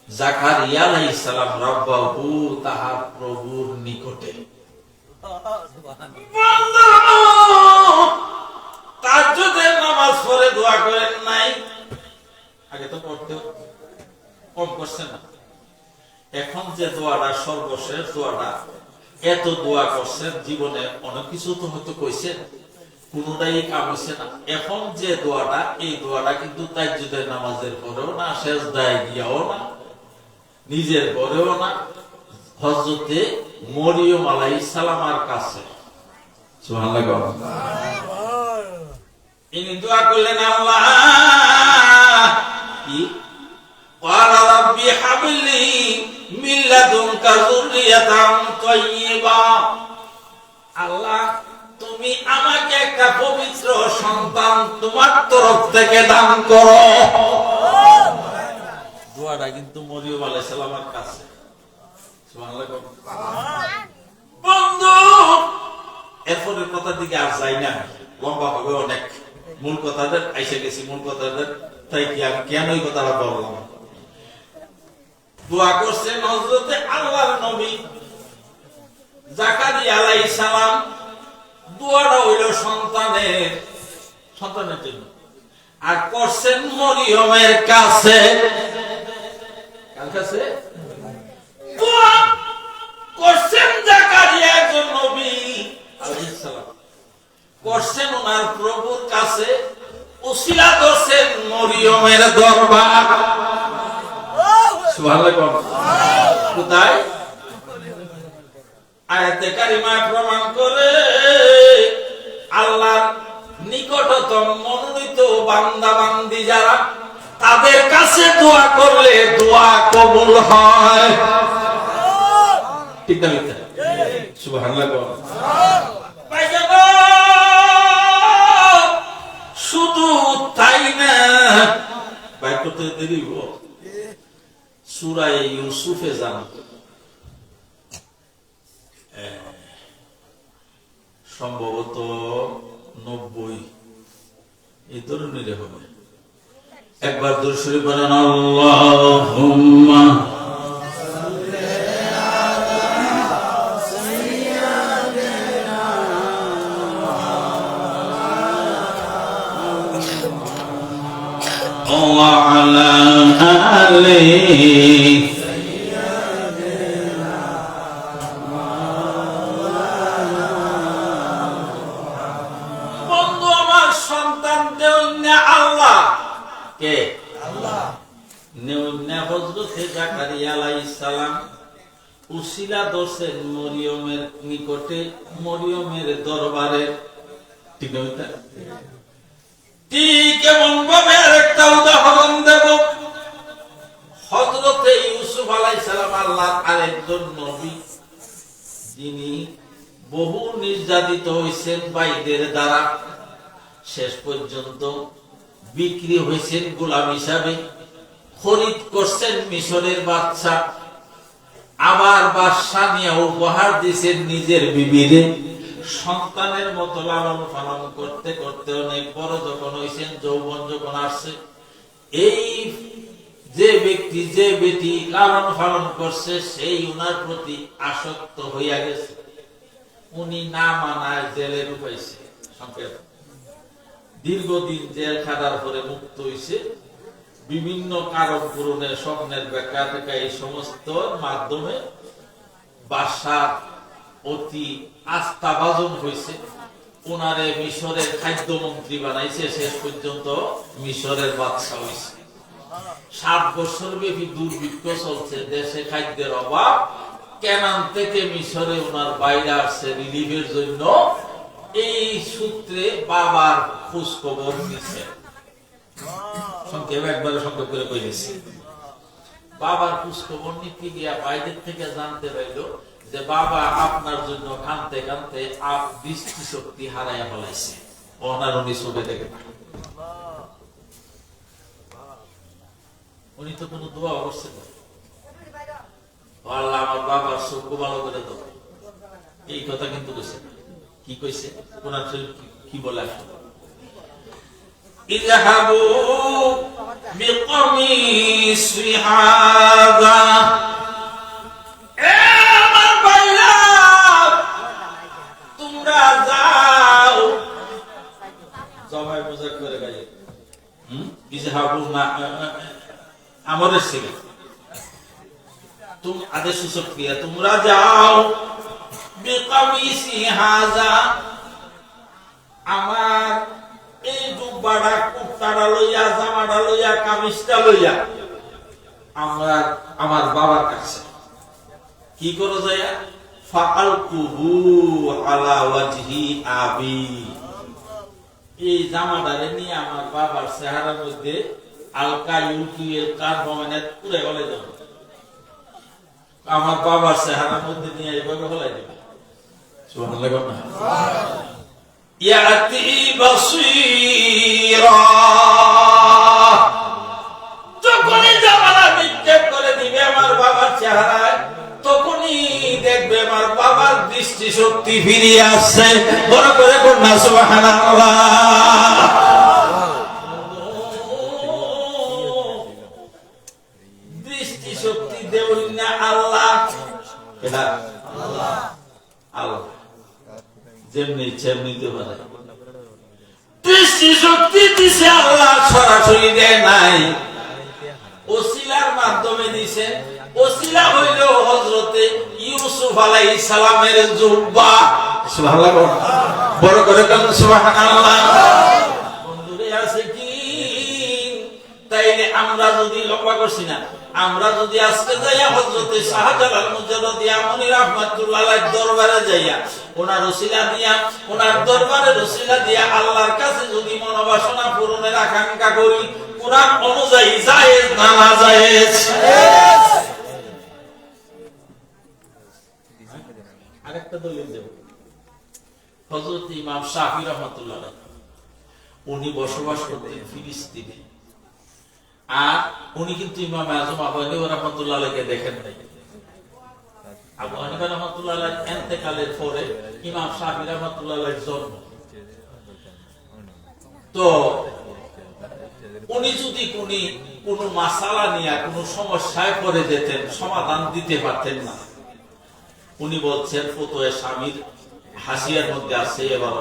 জাকারিয়া আলাইহিস সালাম রব্বাহু, তাহার প্রভুর নিকটে। তাহাজ্জুদের নামাজ পড়ে দোয়া করেন নাই? আগে তো পড়তে কম করছে না। এখন যে দোয়াটা সর্বশেষ দোয়াটা, এত দোয়া করছেন জীবনে, অনেক কিছু তো হয়তো কইছেন, কোনটাই কাম হইছে না। এখন যে দোয়াটা, এই দোয়াটা কিন্তু তাহাজ্জুদের নামাজের পরেও না, সেজদায় গিয়াও না, নিজের পরেও না, হযরতে মরিয়ম আলাইহিস সালামের কাছে। সুবহানাল্লাহ। ইনি দোয়া করলেন, আল্লাহ কি ক্বালা রাব্বি হাবলি মিন লাদুনকা যুররিয়াতান তাইয়্যিবা। আল্লাহ, তুমি আমাকে একটা পবিত্র সন্তান তোমার তরফ থেকে দান করো। দোয়াটা কিন্তু মরিয়ম আলাইহিস সালামের কাছে। সুবহানাল্লাহ। বন্ধু, এরপরের কথার দিকে আর যাই না, লম্বা হবে অনেক। মূল কথাদের আইসে গেছি, মূল কথাদের তাই কি আমি কেন এই কথাটা বললাম। দোয়া করছেন হযরতে আল্লাহর নবী জাকারিয়া আলাইহিস সালাম। দোয়াটা হইল সন্তানের জন্য, আর করছেন মরিয়মের কাছে। কার কাছে? দোয়া করছেন জাকারিয়া একজন নবী আলাইহিস সালাম, করছেন ওনার প্রভুর কাছে, উসিলা করছেন মরিয়মের দরবার। সুবহানাল্লাহ। কোথায়? আয়াতে কারিমায় প্রমাণ করে আল্লাহর নিকটতম মনোনীত বান্দা বান্দি যারা, তাদের কাছে দোয়া করলে দোয়া কবুল হয়। ঠিক না মিথ্যা? সুবহানাল্লাহ। শুধু তাই না, বাইর করতে দেরি হইব। সূরা ইউসুফে যান, সম্ভবত 90 এই ধরনের হবে। একবার দরুদ শরীফ পড়েন, আল্লাহুম্মা ওয়া আলা আলিহি। বন্ধু, আমার সন্তান দেউন্যা আল্লাহ কে? আল্লাহ। নেউন্যা হযরতে জাকারিয়া আলাইহিস সালাম উসিলা দর্শেন মরিয়মের নিকটে, মরিয়মের দরবারে। ঠিক না? ঠিক এমন ভাবে আরেকটা উদাহরণ দেব। হযরতে ইউসুফ আলাইহিস সালাম আল্লাহর আরেকজন নবী, যিনি বহু নির্যাতিত হয়েছেন ভাইদের দ্বারা, শেষ পর্যন্ত বিক্রি হয়েছেন গোলাম হিসাবে, খরিদ করছেন মিশরের বাদশা, আবার বাদশা নিয়ে উপহার দিয়েছেন নিজের বিবিরে। সন্তানের মতো লালন পালন করতে করতে অনেক বড় যখন হয়েছেন, যৌবন যখন আসছে, এই যে ব্যক্তি, যে বেটি লালন পালন করছে, সেই উনার প্রতি আসক্ত হইয়া গেছে। উনি না মানায় জেলে ঢুকাইছে। সংক্ষেপ, দীর্ঘদিন জেল খাটার পরে মুক্ত হইছে। বিভিন্ন কারণ পূরণের, স্বপ্নের ব্যাখ্যা থেকে এই সমস্ত মাধ্যমে বাদশার অতি আস্থাভাজন হয়েছে। ওনারে মিশরের খাদ্যমন্ত্রী বানাইছে, শেষ পর্যন্ত মিশরের বাদশা হয়েছে। 7 বছর ব্যাপী দুর্ভিক্ষ চলছে, দেশে খাদ্যের অভাব। কেনান থেকে মিশরে ওনার বাইরে আসছে রিলিফের জন্য। এই সূত্রে বাবার খোঁজ খবর নিচ্ছে। সংক্ষেপ, একবারে সংক্ষেপ করে কই দিচ্ছি। বাবার খোঁজ খবর নিতে গিয়া বাইরের থেকে জানতে পাইল যে বাবা আপনার জন্য কানতে কানতে দৃষ্টি শক্তি হারাইয়া ফেলাইছে। ওনার উনি চোখে দেখে, উনি তো কোনো দোয়া করছে না, আল্লাহ আমার বাবার চোখ ভালো করে দাও, এই কথা কিন্তু কইছে। কি কইছে? ওনার কি বলে আসলে, ইযহাবু বিকামিসি হাযা, এ আমার ভাইরা সবাই মজা করে গায়ে ইজহাবু না আমরের ছিল तुम आदेश सुक्रिया तुमरा जाओ बिकमीसी हाजा আমার এই জুব্বাটা কুর্তাটা লইয়া জামাটা লইয়া কামিজটা লইয়া আমরা আমার বাবার কাছে কি করো যাইয়া ফাআলকুহু আলা ওয়াজহি আবি এই জামাটারে নিয়ে আমার বাবার চেহারার মধ্যে আলকা ইউকিল কার্বমেট পুরে গলে দাও আমার বাবার চেহারার মধ্যে নিয়ে এইভাবে হলাই দেবে সুবহানাল্লাহ না ইয়াতি বাসীরা যখনই জামানা নিক্ষেপ করে দিবে আমার বাবার চেহারায় তখনই দেখবে আমার বাবার দৃষ্টি শক্তি ফিরিয়ে আসছে বড় করে কন্যা সুবহানাল্লাহ দৃষ্টি শক্তি দেউন না আল্লাহ এটা আল্লাহ যেমনি ইচ্ছা এমনি দিতে পারে দৃষ্টি শক্তি দিছে আল্লাহ সরাসরি দেয় নাই ওসিলার মাধ্যমে দিছে ওসিলা হইল হযরতে ইউসুফ আলাইহিস সালামের জুব্বা সুবহানাল্লাহ বড় করে কাম সুবহানাল্লাহ বন্ধুরে আছে কি তাইলে আমরা যদি লম্বা করছি না আমরা যদি আজকে যাইয়া হযরতে শাহজালাল মুজাদ্দিদ আমনি রাহমাতুল্লাহ আলাইহির দরবারে যাইয়া ওনার ওসিলা দিয়া ওনার দরবারের ওসিলা দিয়া আল্লাহর কাছে যদি মনোবাসনা পূরণের আকাঙ্ক্ষা করি কুরআন অনুযায়ী জায়েজ না নাজায়েজ আরেকটা দলিল দেব হযরত ইমাম শাফি রাহমাতুল্লাহ আলাইহি উনি বসবাস করতেন ফিলিস্তিনে আর উনি কিন্তু ইমাম আযম আবু হানিফা রাহমাতুল্লাহ আলাইহিকে দেখেন নাই আবু হানিফা রাহমাতুল্লাহ আলাইহির ইন্তেকালের পরে ইমাম শাফি রাহমাতুল্লাহ আলাইহির জন্ম তো উনি যদি কোন মাসালা নিয়ে কোন সমস্যায় পড়ে যেতেন সমাধান দিতে পারতেন না উনি বলছেন ফতোয়া স্বামীর হাসিয়ার মধ্যে আছে এবার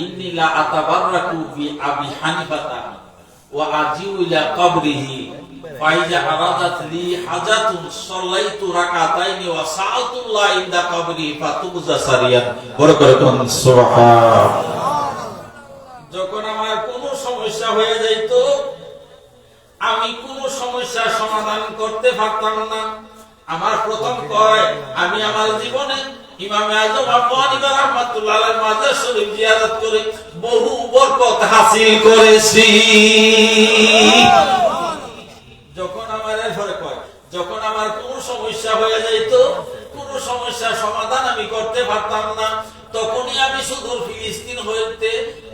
ইন্নী লা আতাবাররাকু বি আবি হানিফাতা ওয়া আজিউ ইলা কবরিহি ফাইজা আরাদাত লি হাজাতুন সাল্লাইতু রাকাতাইনি ওয়া সাআতুল্লাহ ইনদা কবরি ফাতুজা সারিয়ান বড় করে কোন সুবহান যখন আমার কোনো সমস্যা হয়ে যাইত আমি কোনো সমস্যার সমাধান করতে পারতাম না আমার প্রথম কয় আমি আমার জীবনে ইমাম আযম আবু হানিফা রাহমাতুল্লাহ আলাইহির মাজার শরীফ জিয়ারত করে বহু বরকত হাসিল করেছি যখন আমার এরপরে কয় যখন আমার কোনো সমস্যা হয়ে যাইত কোনো সমস্যার সমাধান আমি করতে পারতাম না তখনই আমি সুদূর ফিলিস্তিন হইতে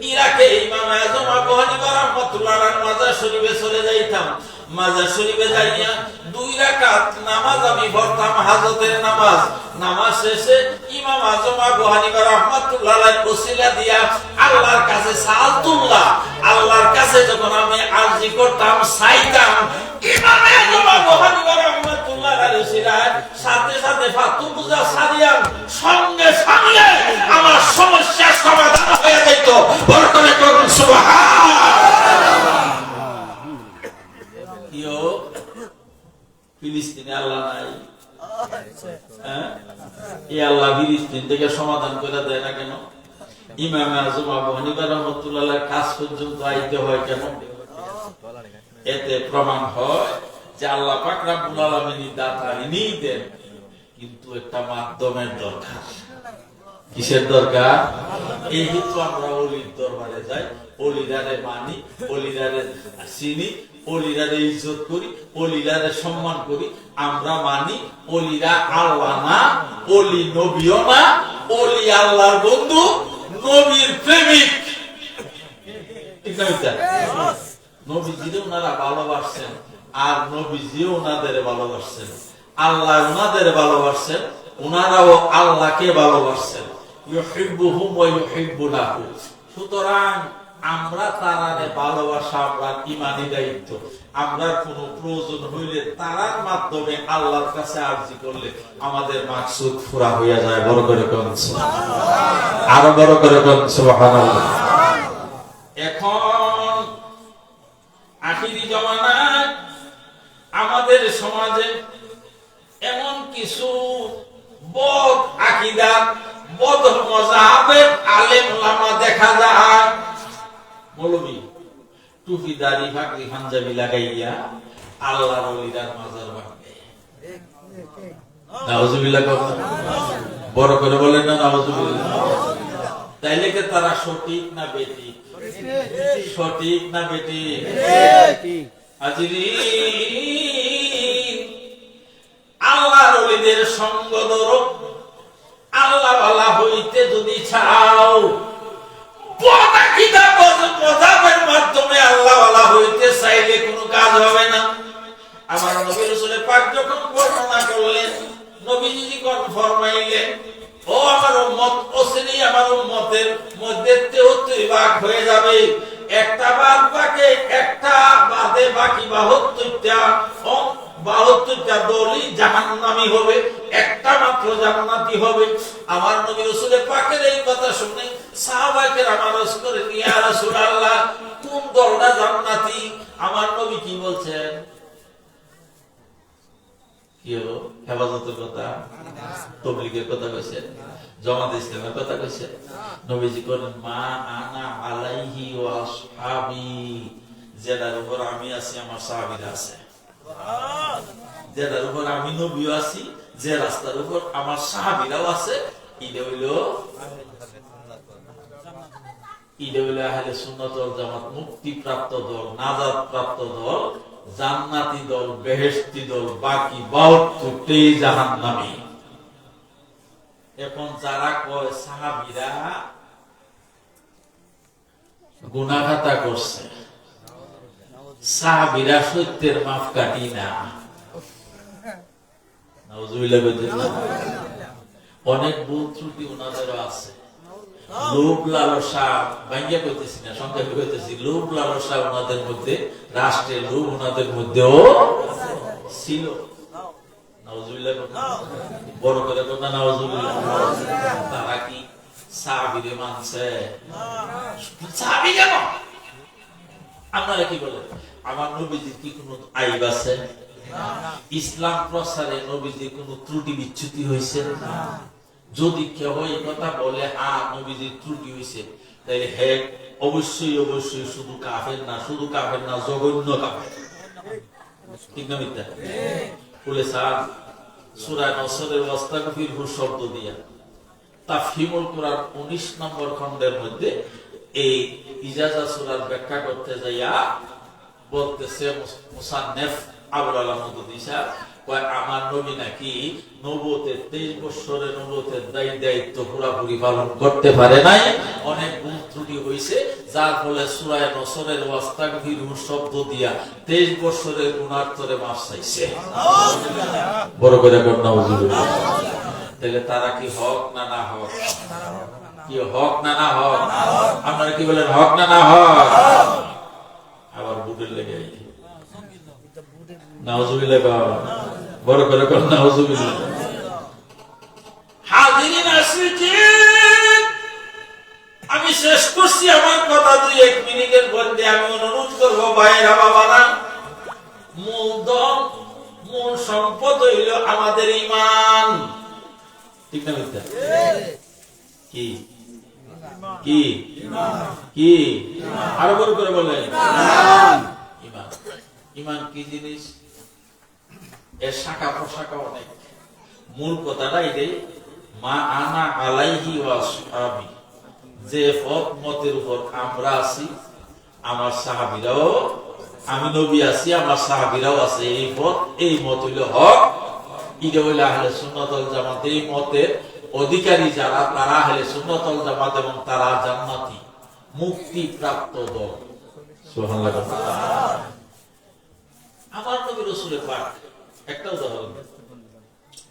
ইরাকে ইমাম আযম আবু হানিফা রাহমাতুল্লাহ আলাইহির মাজার শরীফে চলে যাইতাম মাজার শরীফে যাইয়া 2 রাকাত নামাজ আমি পড়তাম হাজতের নামাজ নামাজ শেষে ইমাম আযম আবু হানিফা রাহমাতুল্লাহ আলাইহির ওসিলা দিয়া আল্লাহর কাছে সাআতুল্লাহ আল্লাহর কাছে যখন আমি আরজি করতাম চাইতাম ইমাম আযম আবু হানিফা রাহমাতুল্লাহ আলাইহির ওসিলায় সাথে সাথে ফাতুজা সারিয়াম সঙ্গে সঙ্গে আমার সমস্যার সমাধান হয়ে যেত বড় করে করুন সুবহানাল্লাহ ইয়ো ফিলিস্তিনে আল্লাহ নাই এই আল্লাহ ফিলিস্তিন থেকে সমাধান করে দেয় না কেন ইমাম আযম আবু হানিফা রাহমাতুল্লাহ আলাইহির কাজ পর্যন্ত আইতে হয় কেন এতে প্রমাণ হয় যে আল্লাহ পাক রব্বুল আলামিন দাতা ইনিই দেন কিন্তু একটা মাধ্যমের দরকার কিসের দরকার এই হেতু আমরা ওলির দরবারে যাই ওলিরারে মানি ওলিরারে চিনি ওলিরারে ইজ্জত করি ওলিরারে সম্মান করি আমরা মানি ওলিরা আল্লাহ না ওলি নবীও না ওলি আল্লাহর বন্ধু নবীর প্রেমিক ঠিক না নবীজিরে ওনারা ভালোবাসছেন আর নবীজিও ওনাদের ভালোবাসছেন আল্লাহ ওনাদের ভালোবাসছেন ওনারাও আল্লাহকে ভালোবাসছেন ইউহিব্বুহুম ওয়া ইউহিব্বুনাহু সুতরাং আমরা তারারে ভালোবাসা আমরা ঈমানি দায়িত্ব আমরা কোনো প্রয়োজন হইলে তারার মাধ্যমে আল্লাহর কাছে আরজি করলে আমাদের মাকসুদ পুরা হয়ে যায় বড় করে কোন সুবহানাল্লাহ আরো বড় করে কোন সুবহানাল্লাহ এখন আখিরি জমানায় আমাদের সমাজে এমন কিছু বদ আকীদা, বদ মাযহাবের আলেম ওলামা দেখা যায়। মৌলবী টুপি দাড়ি পাগড়ি পাঞ্জাবি লাগাইয়া আল্লাহর ওলিদের মাজার ভাঙবে। নাউজুবিল্লাহ। বড় করে বলেন না নাউজুবিল্লাহ। তাইলে কি তারা সঠিক না বেঠিক? সঠিক না বেঠিক? হাজিরিন, আল্লাহর ওলিদের সঙ্গ ধরো। আল্লাহ ওয়ালা হইতে যদি চাও, মযহাবের মাধ্যমে আল্লাহ ওয়ালা হইতে চাইলে কোনো কাজ হবে না। আমার নবী রাসূল পাক যখন বর্ণনা করলেন, নবীজি কোন ফরমাইলেন, ও আমার উম্মত, ওসিনি আমার উম্মতের মধ্যে 73 ভাগ হয়ে যাবে। একটা বাদ বাকি, একটা বাদে বাকি 72টা দলই জাহান্নামী হবে, একটা মাত্র জান্নাতি হবে। আমার নবী রাসূল পাকের এই কথা শুনে সাহাবায়ে কেরাম আরজ করেন, ইয়া রাসূলুল্লাহ, কোন দলটা জান্নাতি? আমার নবী কি বলছেন? কি হলো? হেফাজতের কথা, তাবলীগের কথা কইছেন, জামাত ইসলামের কথা কইছেন। নবীজি করেন, মা আনা আলাইহি ওয়া আসহাবি, যেটার উপর আমি আছি আমার সাহাবীরা আছে। যেটার উপর আমি নবীও আছি, যে রাস্তার উপর আমার সাহাবীরাও আছে, এটা হইল আহলে সুন্নাত ওয়াল জামাত, মুক্তিপ্রাপ্ত দল, নাজাত প্রাপ্ত দল, জান্নাতি দল, বেহেশতি দল। বাকি 72টি জাহান্নামী। এখন যারা কয় সাহাবীরা গুনাহ খাতা করছে, সাহাবীরা সত্যের মাপকাঠি না, নাউজুবিল্লাহ। অনেক ভুল ত্রুটি ওনাদেরও আছে। লোভ লালসা, ভাঙ্গিয়া কইতেছি না, সংক্ষেপে কইতেছি, লোভ লালসা ওনাদের মধ্যে, রাষ্ট্রের লোভ ওনাদের মধ্যেও ছিল। নাউজুবিল্লাহ। বড় করে কথা নাউজুবিল্লাহ। তারা কি সাহাবীরে মানছে? সাহাবী কেন? আপনারা কি বলেন? আমার নবীজির কি কোনো আইব আছে? ইসলাম প্রচারে নবীজির কোনো ত্রুটি বিচ্যুতি হয়েছে? যদি কেউ এই কথা বলে, হ্যাঁ নবীজির ত্রুটি হয়েছে, তাহলে হে অবশ্যই অবশ্যই শুধু কাফের না, শুধু কাফের না, জঘন্য কাফের। ঠিক না মিথ্যা? বলে স্যার সূরা নসরের ওয়াস্তাগফিরহু শব্দ দিয়া তাফহিমুল কুরআন 19 নম্বর খণ্ডের মধ্যে এই ইজাজা সূরার ব্যাখ্যা করতে যাইয়া বলতেছে মুসান্নিফ আবুল আলা মুদুদি সাহেব, কয় আমার নবী নাকি নবুয়তের 23 বছরের নবুয়তের দায়িত্ব পুরোপুরি পালন করতে পারে নাই, অনেক ভুল ত্রুটি হয়েছে, যার ফলে সূরা নসরের ওয়াস্তাগফিরহু শব্দ দিয়া 23 বছরের গুনাহ করে মাফ চাইছে। বড় করে বল নাউজুবিল্লাহ। তাহলে তারা কি হক না না হক? কি হক না না হক? আপনারা কি বলেন, হক না না হক? আবার বুটের লেগে নাউজুবিল্লাহ। বড় করে বল নাউজুবিল্লাহ। হাজিরিন আসিজিন, আমি শেষ করছি আমার কথা 2-1 মিনিটের মধ্যে। আমি অনুরোধ করব ভাইরা বাবারা, মূল সম্পদ হইল আমাদের ঈমান। ঠিক না মিথ্যা? কি কি কি? আরো বড় করে বলেন ঈমান। ঈমান কি জিনিস? এর শাখা প্রশাখা অনেক। মূল কথাটা এটাই, মা আনা আলাইহি ওয়া আসহাবি, যে হক মতের উপর আমরা আছি, আমার সাহাবীরাও, আমি নবী আছি, আমার সাহাবীরাও আছে, এই পথ, এই মত হইল হক। এটা হইল আহলে সুন্নাত ওয়াল জামাত। এই মতের অধিকারী যারা, তারা আহলে সুন্নাত ওয়াল জামাত এবং তারা জান্নাতি, মুক্তি প্রাপ্ত দল। সুবহানাল্লাহ। আমার নবী রাসূলের পাক একটা উদাহরণ,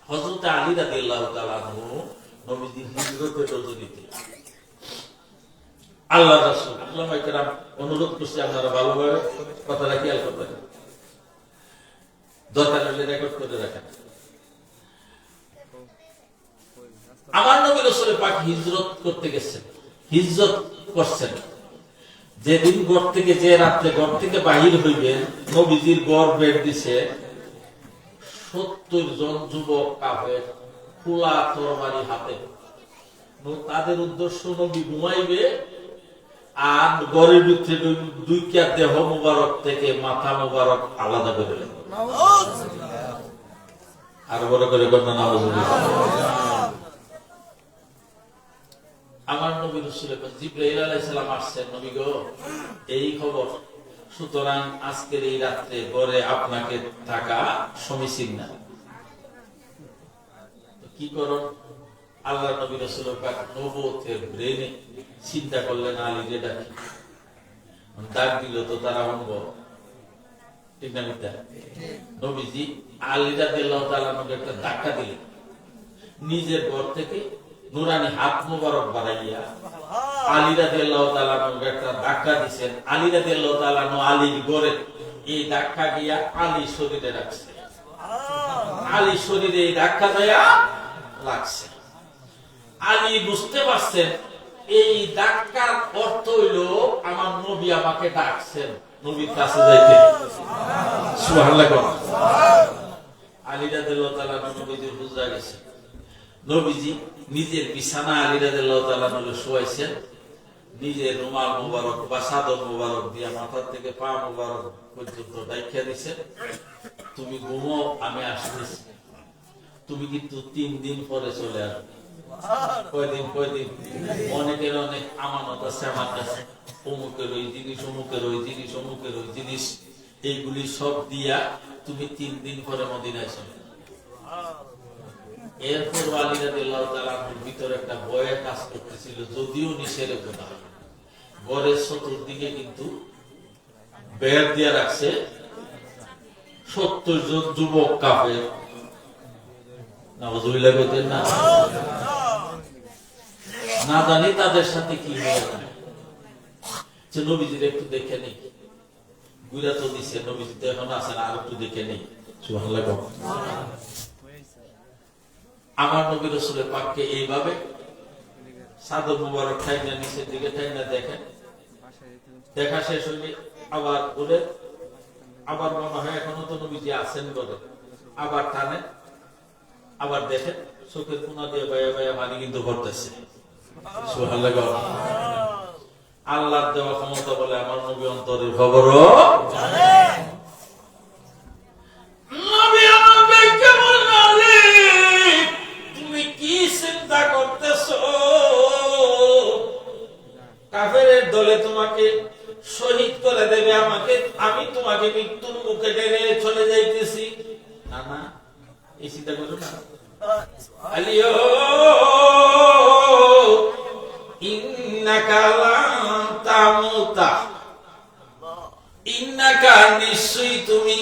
হযরত আলী রাদিয়াল্লাহু তাআলা আনহু নবীজির হিজরতের রজনীতে আল্লাহ রাসূল উলামায়ে কেরাম অনুরোধ করছে, আপনারা ভালোভাবে কথাটা খেয়াল করবেন, দরকার হলে রেকর্ড করে রাখেন। আমার নবী রাসূল পাক হিজরত করতে গেছেন, হিজরত করছেন। যেদিন ঘর থেকে, যে রাত্রে ঘর থেকে বাহির হইবেন, নবীজির গড় বের দিছে 70 জন যুবক কাফের খোলা তরবারি হাতে। তাদের উদ্দেশ্য নবী ঘুমাইবে আর গড়ের ভিতরে দুইটা দেহ মুবারক থেকে মাথা মুবারক আলাদা করে দেবে। আর বড় করে কন্যা নামাজ। আমার নবী রাসূল জিবরাইল আলাইহিস সালাম আসছেন, নবী গো এই খবর, সুতরাং আজকের এই রাত্রে ঘরে আপনাকে থাকা সমীচীন না। কি করো? আল্লাহ নবী রাসূল পাক নবুয়তের ব্রেনে চিন্তা করলেন আলীকে ডাকি। ডাক দিল তো তারা অঙ্গ ঠিক না মিথ্যা? নবীজি আলী রাদিয়াল্লাহু তাআলা আমাকে একটা ধাক্কা দিলেন, নিজের ঘর থেকে নুরানি হাত মুবারক বাড়াইয়া আলী রাদিয়াল্লাহু তাআলা আমাকে একটা ধাক্কা দিয়েছেন। আলী রাদিয়াল্লাহু তাআলা আলীর ঘরে এই ধাক্কা গিয়া আলী শরীরে রাখছে। আলী শরীরে এই ধাক্কা দেয়া লাগছে। আলী বুঝতে পারছেন এই ধাক্কার অর্থ হইল আমার নবী আমাকে ডাকছেন নবীর কাছে যাইতে। সুবহানাল্লাহ। আলী রাদিয়াল্লাহু তাআলা নবীজির বুঝা গেছে। নবীজি নিজের বিছানা আলী রাদিয়াল্লাহু তাআলা শোয়াইছেন, নিজের রুমাল মুবারক বা চাদর মুবারক দিয়া মাথা থেকে পা মুবারক পর্যন্ত ঢাকা দিয়েছেন। তুমি ঘুমাও, আমি আসতেছি। তুমি কিন্তু 3 দিন পরে চলে আসবে। কয়দিন? অনেকের অনেক আমানত আছে আমার কাছে, অমুকের ওই জিনিস, অমুকের ওই জিনিস, অমুকের ওই জিনিস, এইগুলি সব দিয়া তুমি 3 দিন পরে মদিনায় চলে। এরপর আলী রাদিয়াল্লাহু তাআলার ভিতরে একটা ভয়ের কাজ করতেছিল, যদিও নিষেধ কথা। ঘরের চতুর্দিকে কিন্তু বেড় দিয়া রাখছে 70 জন যুবক কাফের। নাউযুবিল্লাহ বলতেন না, না জানি তাদের সাথে কি হয়ে যায়। যে নবীজির একটু দেখে নেই, গুইরা তো দিছে, নবীজি তো এখন আছেন, আর একটু দেখে নেই। সুবহানাল্লাহ। আমার নবী রাসূলের পাককে এইভাবে চাদর মুবারক ঠাইনা নিচের দিকে ঠাইনা দেখেন, দেখা শেষ হইলে আবার বলে, আবার মনে হয় এখনো তো নবীজি আছেন বলে, আবার টানে, আবার দেখেন চোখের কোনা দিয়ে বায়া বায়া পানি কিন্তু পড়তেছে। সুবহানাল্লাহ। আল্লাহর দেওয়া ক্ষমতা বলে আমার নবী অন্তরের খবরও জানে। নবী আমাকে কেমন নালে তুমি কি চিন্তা করতেছো? কাফেরের দলে তোমাকে শহীদ করে দেবে, আমাকে, আমি তোমাকে মৃত্যুর মুখে টেনে চলে যাইতেছি। না না, এই চিন্তা করো না। আলিও ইন্নাকা লান তামুতা, ইন্নাকা নিশ্চয়ই তুমি,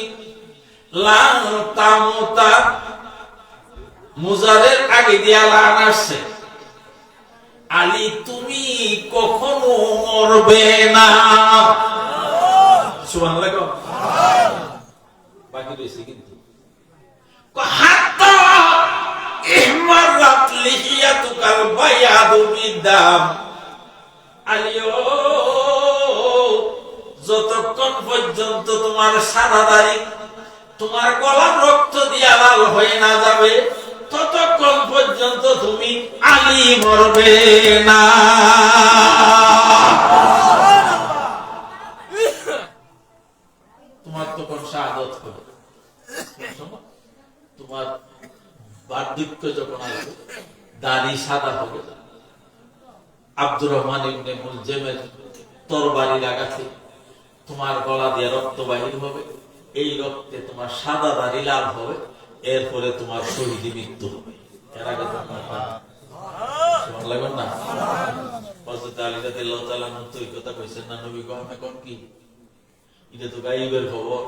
লান তামুতা মুজারের আগে দিয়া লান আসছে। আলী তুমি কখনো মরবে না। সুবহানাল্লাহ। বাকি রয়েছে কিন্তু হাত্তা ইহমারাত লিহিয়াতুকাল বায়াদু বিদাম। আলিও যতক্ষণ পর্যন্ত তোমার সাদা দাড়ি তোমার গলার রক্ত দিয়া লাল হয়ে না যাবে, ততক্ষণ পর্যন্ত তুমি আলী মরবে না। তোমার তখন শাহাদত হবে, তোমার বার্ধক্য যখন আসবে, দাড়ি সাদা হবে। আব্দুর রহমান ইবনে মুলজেমের তরবারির আঘাতে তোমার গলা দিয়ে রক্ত বাহির হবে, এই রক্তে তোমার সাদা দাড়ি লাল হবে, এরপরে তোমার শহীদ মৃত্যু হবে। এর আগে তোমার লাগবে না। হযরত আলী রাদিয়াল্লাহু তাআলা এই কথা কইছেন না, নবী কখন এখন কি, এটা তো গায়েবের খবর,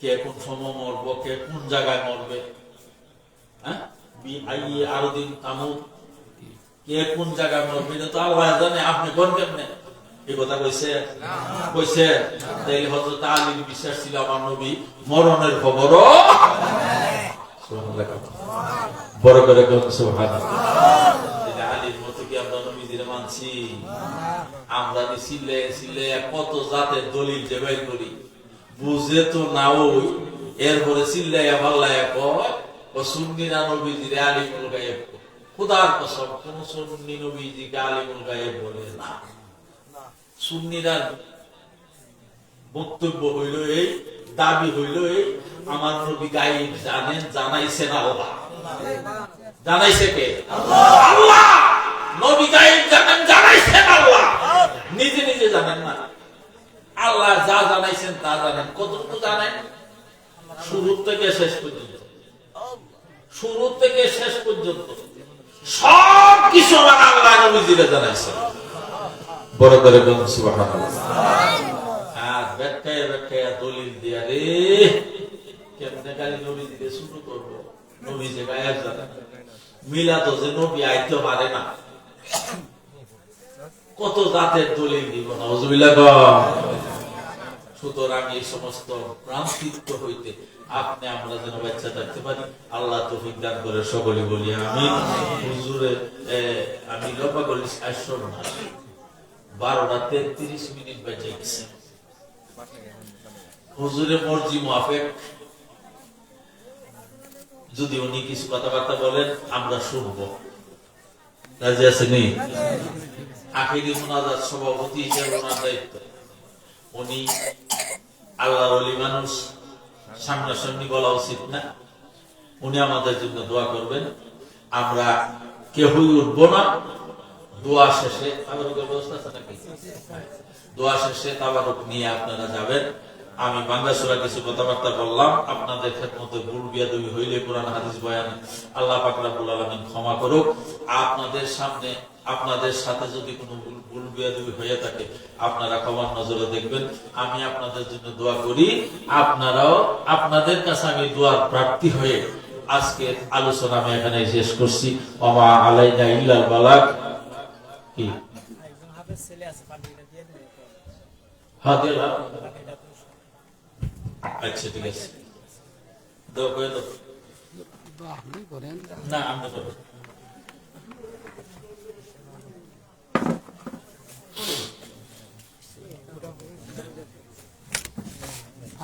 কে কোন সময় মরবো, কে কোন জায়গায় মরবে, হ্যাঁ, আরো দিন তামুত, কে কোন জায়গায় মরবে এটা তো আল্লাহ জানে, আপনি কোন কেমনে এই কথা কইছে? কইছে। তাইলে হযরত আলীর বিশ্বাস ছিল আমার নবী মরণের খবরও বড় করে সুবহানাল্লাহ। আলীর মতো কি আমরা নবীজিরে মানছি? আমরা চিল্লে চিল্লে কত জাতের দলিল যে বের করি, বুঝে তো না ওই, এরপরে চিল্লাইয়া পাল্লাইয়া কয় ও সুন্নিরা নবীজিরে আলিমুল গায়েব। খুদার কসম, কোন সুন্নি নবীজিকে আলিমুল গায়েব বলে না। সুন্নিরা বক্তব্য হইল এই, দাবি হইল এই, আমার নবী গায়েব জানেন, জানাইছেন আল্লাহ। জানাইছে কে? আল্লাহ। নবী গায়েব জানেন, জানাইছেন আল্লাহ। নিজে নিজে জানেন না। আল্লাহ যা জানাইছেন তা জানেন। কতটুকু জানেন? শুরু থেকে শেষ পর্যন্ত। শুরু থেকে শেষ পর্যন্ত সব কিছু আল্লাহ নবীজিরে জানাইছেন। বড় করে বলুন সুবহানাল্লাহ। আর ব্যাখ্যায় ব্যাখ্যায় দলিল দিয়া রে কেমনে গালি নবীজিকে শুরু করবো? নবী যে গায়েব জানেন, মিলাদ যে নবী আইতে পারে না, কত জাতের দলিল দিব না। সুতরাং এই সমস্ত ভ্রান্তিত্ব হইতে আপনি আমরা যেন বাচ্চা থাকতে পারি, আল্লাহ তৌফিক দান করে সকলে বলি আমিন। হুজুরে আমি লম্বা করি 12:33 বেজে গেছে। হুজুরে মর্জি মুআফিক যদি উনি কিছু কথাবার্তা বলেন আমরা শুনবো। রাজি আছেন? আখিরি মুনাজাত সভাপতি হিসেবে ওনার দায়িত্ব। উনি আল্লাহর ওলি মানুষ, সামনাসামনি বলা উচিত না। উনি আমাদের জন্য দোয়া করবেন। আমরা কেউই উঠবো না। দোয়া শেষে তাবারুকের ব্যবস্থা আছে নাকি? দোয়া শেষে তাবারুক নিয়ে আপনারা যাবেন। আমি বাংলা সূরা কিছু কথাবার্তা বললাম, আপনাদের খেদমতে ভুল বিয়াদবি হইলে কোরআন হাদিস বয়ানে আল্লাহ পাক রব্বুল আলামিন ক্ষমা করুক। আপনাদের সামনে আপনাদের সাথে যদি কোনো ভুল বিয়াদবি হয়ে থাকে আপনারা ক্ষমার নজরে দেখবেন। আমি আপনাদের জন্য দোয়া করি, আপনারাও আপনাদের কাছে আমি দোয়ার প্রার্থী হয়ে আজকে আলোচনা আমি এখানে শেষ করছি। ওমা আলাইনা ইল্লাল বালাগ। কি হাদিয়া? আচ্ছা ঠিক আছে, দোয়া করে দাও। আপনি করেন না আমরা করব।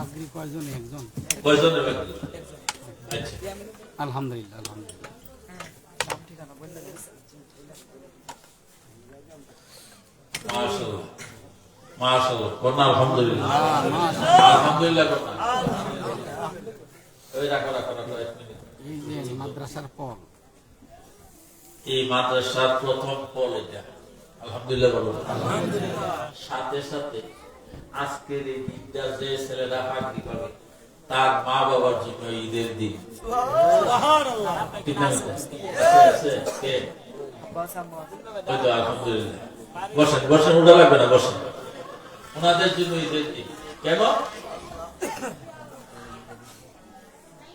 আগ্রি কয়জন? একজন। কয়জনের ব্যক্তি? আচ্ছা আলহামদুলিল্লাহ আলহামদুলিল্লাহ। মাশাআল্লাহ মাশাআল্লাহ। করনা আলহামদুলিল্লাহ। মাশাআল্লাহ। আলহামদুলিল্লাহ করনা। ওই রাখো রাখো রাখো এক মিনিট। এই যে মাদ্রাসার পর, এই মাদ্রাসার প্রথম পল এটা। আলহামদুলিল্লাহ বলো। সাথে সাথে আজকের এই দিনটা যে ছেলেরা চাকরি করে তার মা বাবার জন্য ঈদের দিন। আলহামদুলিল্লাহ। বসেন বসেন, ওটা লাগবে না, বসেন। ওনাদের জন্য ঈদের দিন। কেন?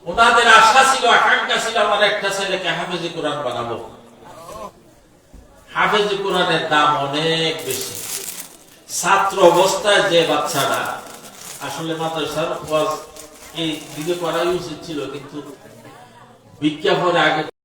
ওনাদের আশা ছিল, আকাঙ্ক্ষা ছিল আমার একটা ছেলেকে হাফেজে কোরআন বানাবো। হাফেজে কোরআনের দাম অনেক বেশি। ছাত্র অবস্থায় যে বাচ্চারা আসলে মাদ্রাসার এই দিকে করাই উচিত ছিল, কিন্তু বিজ্ঞাপনে আগে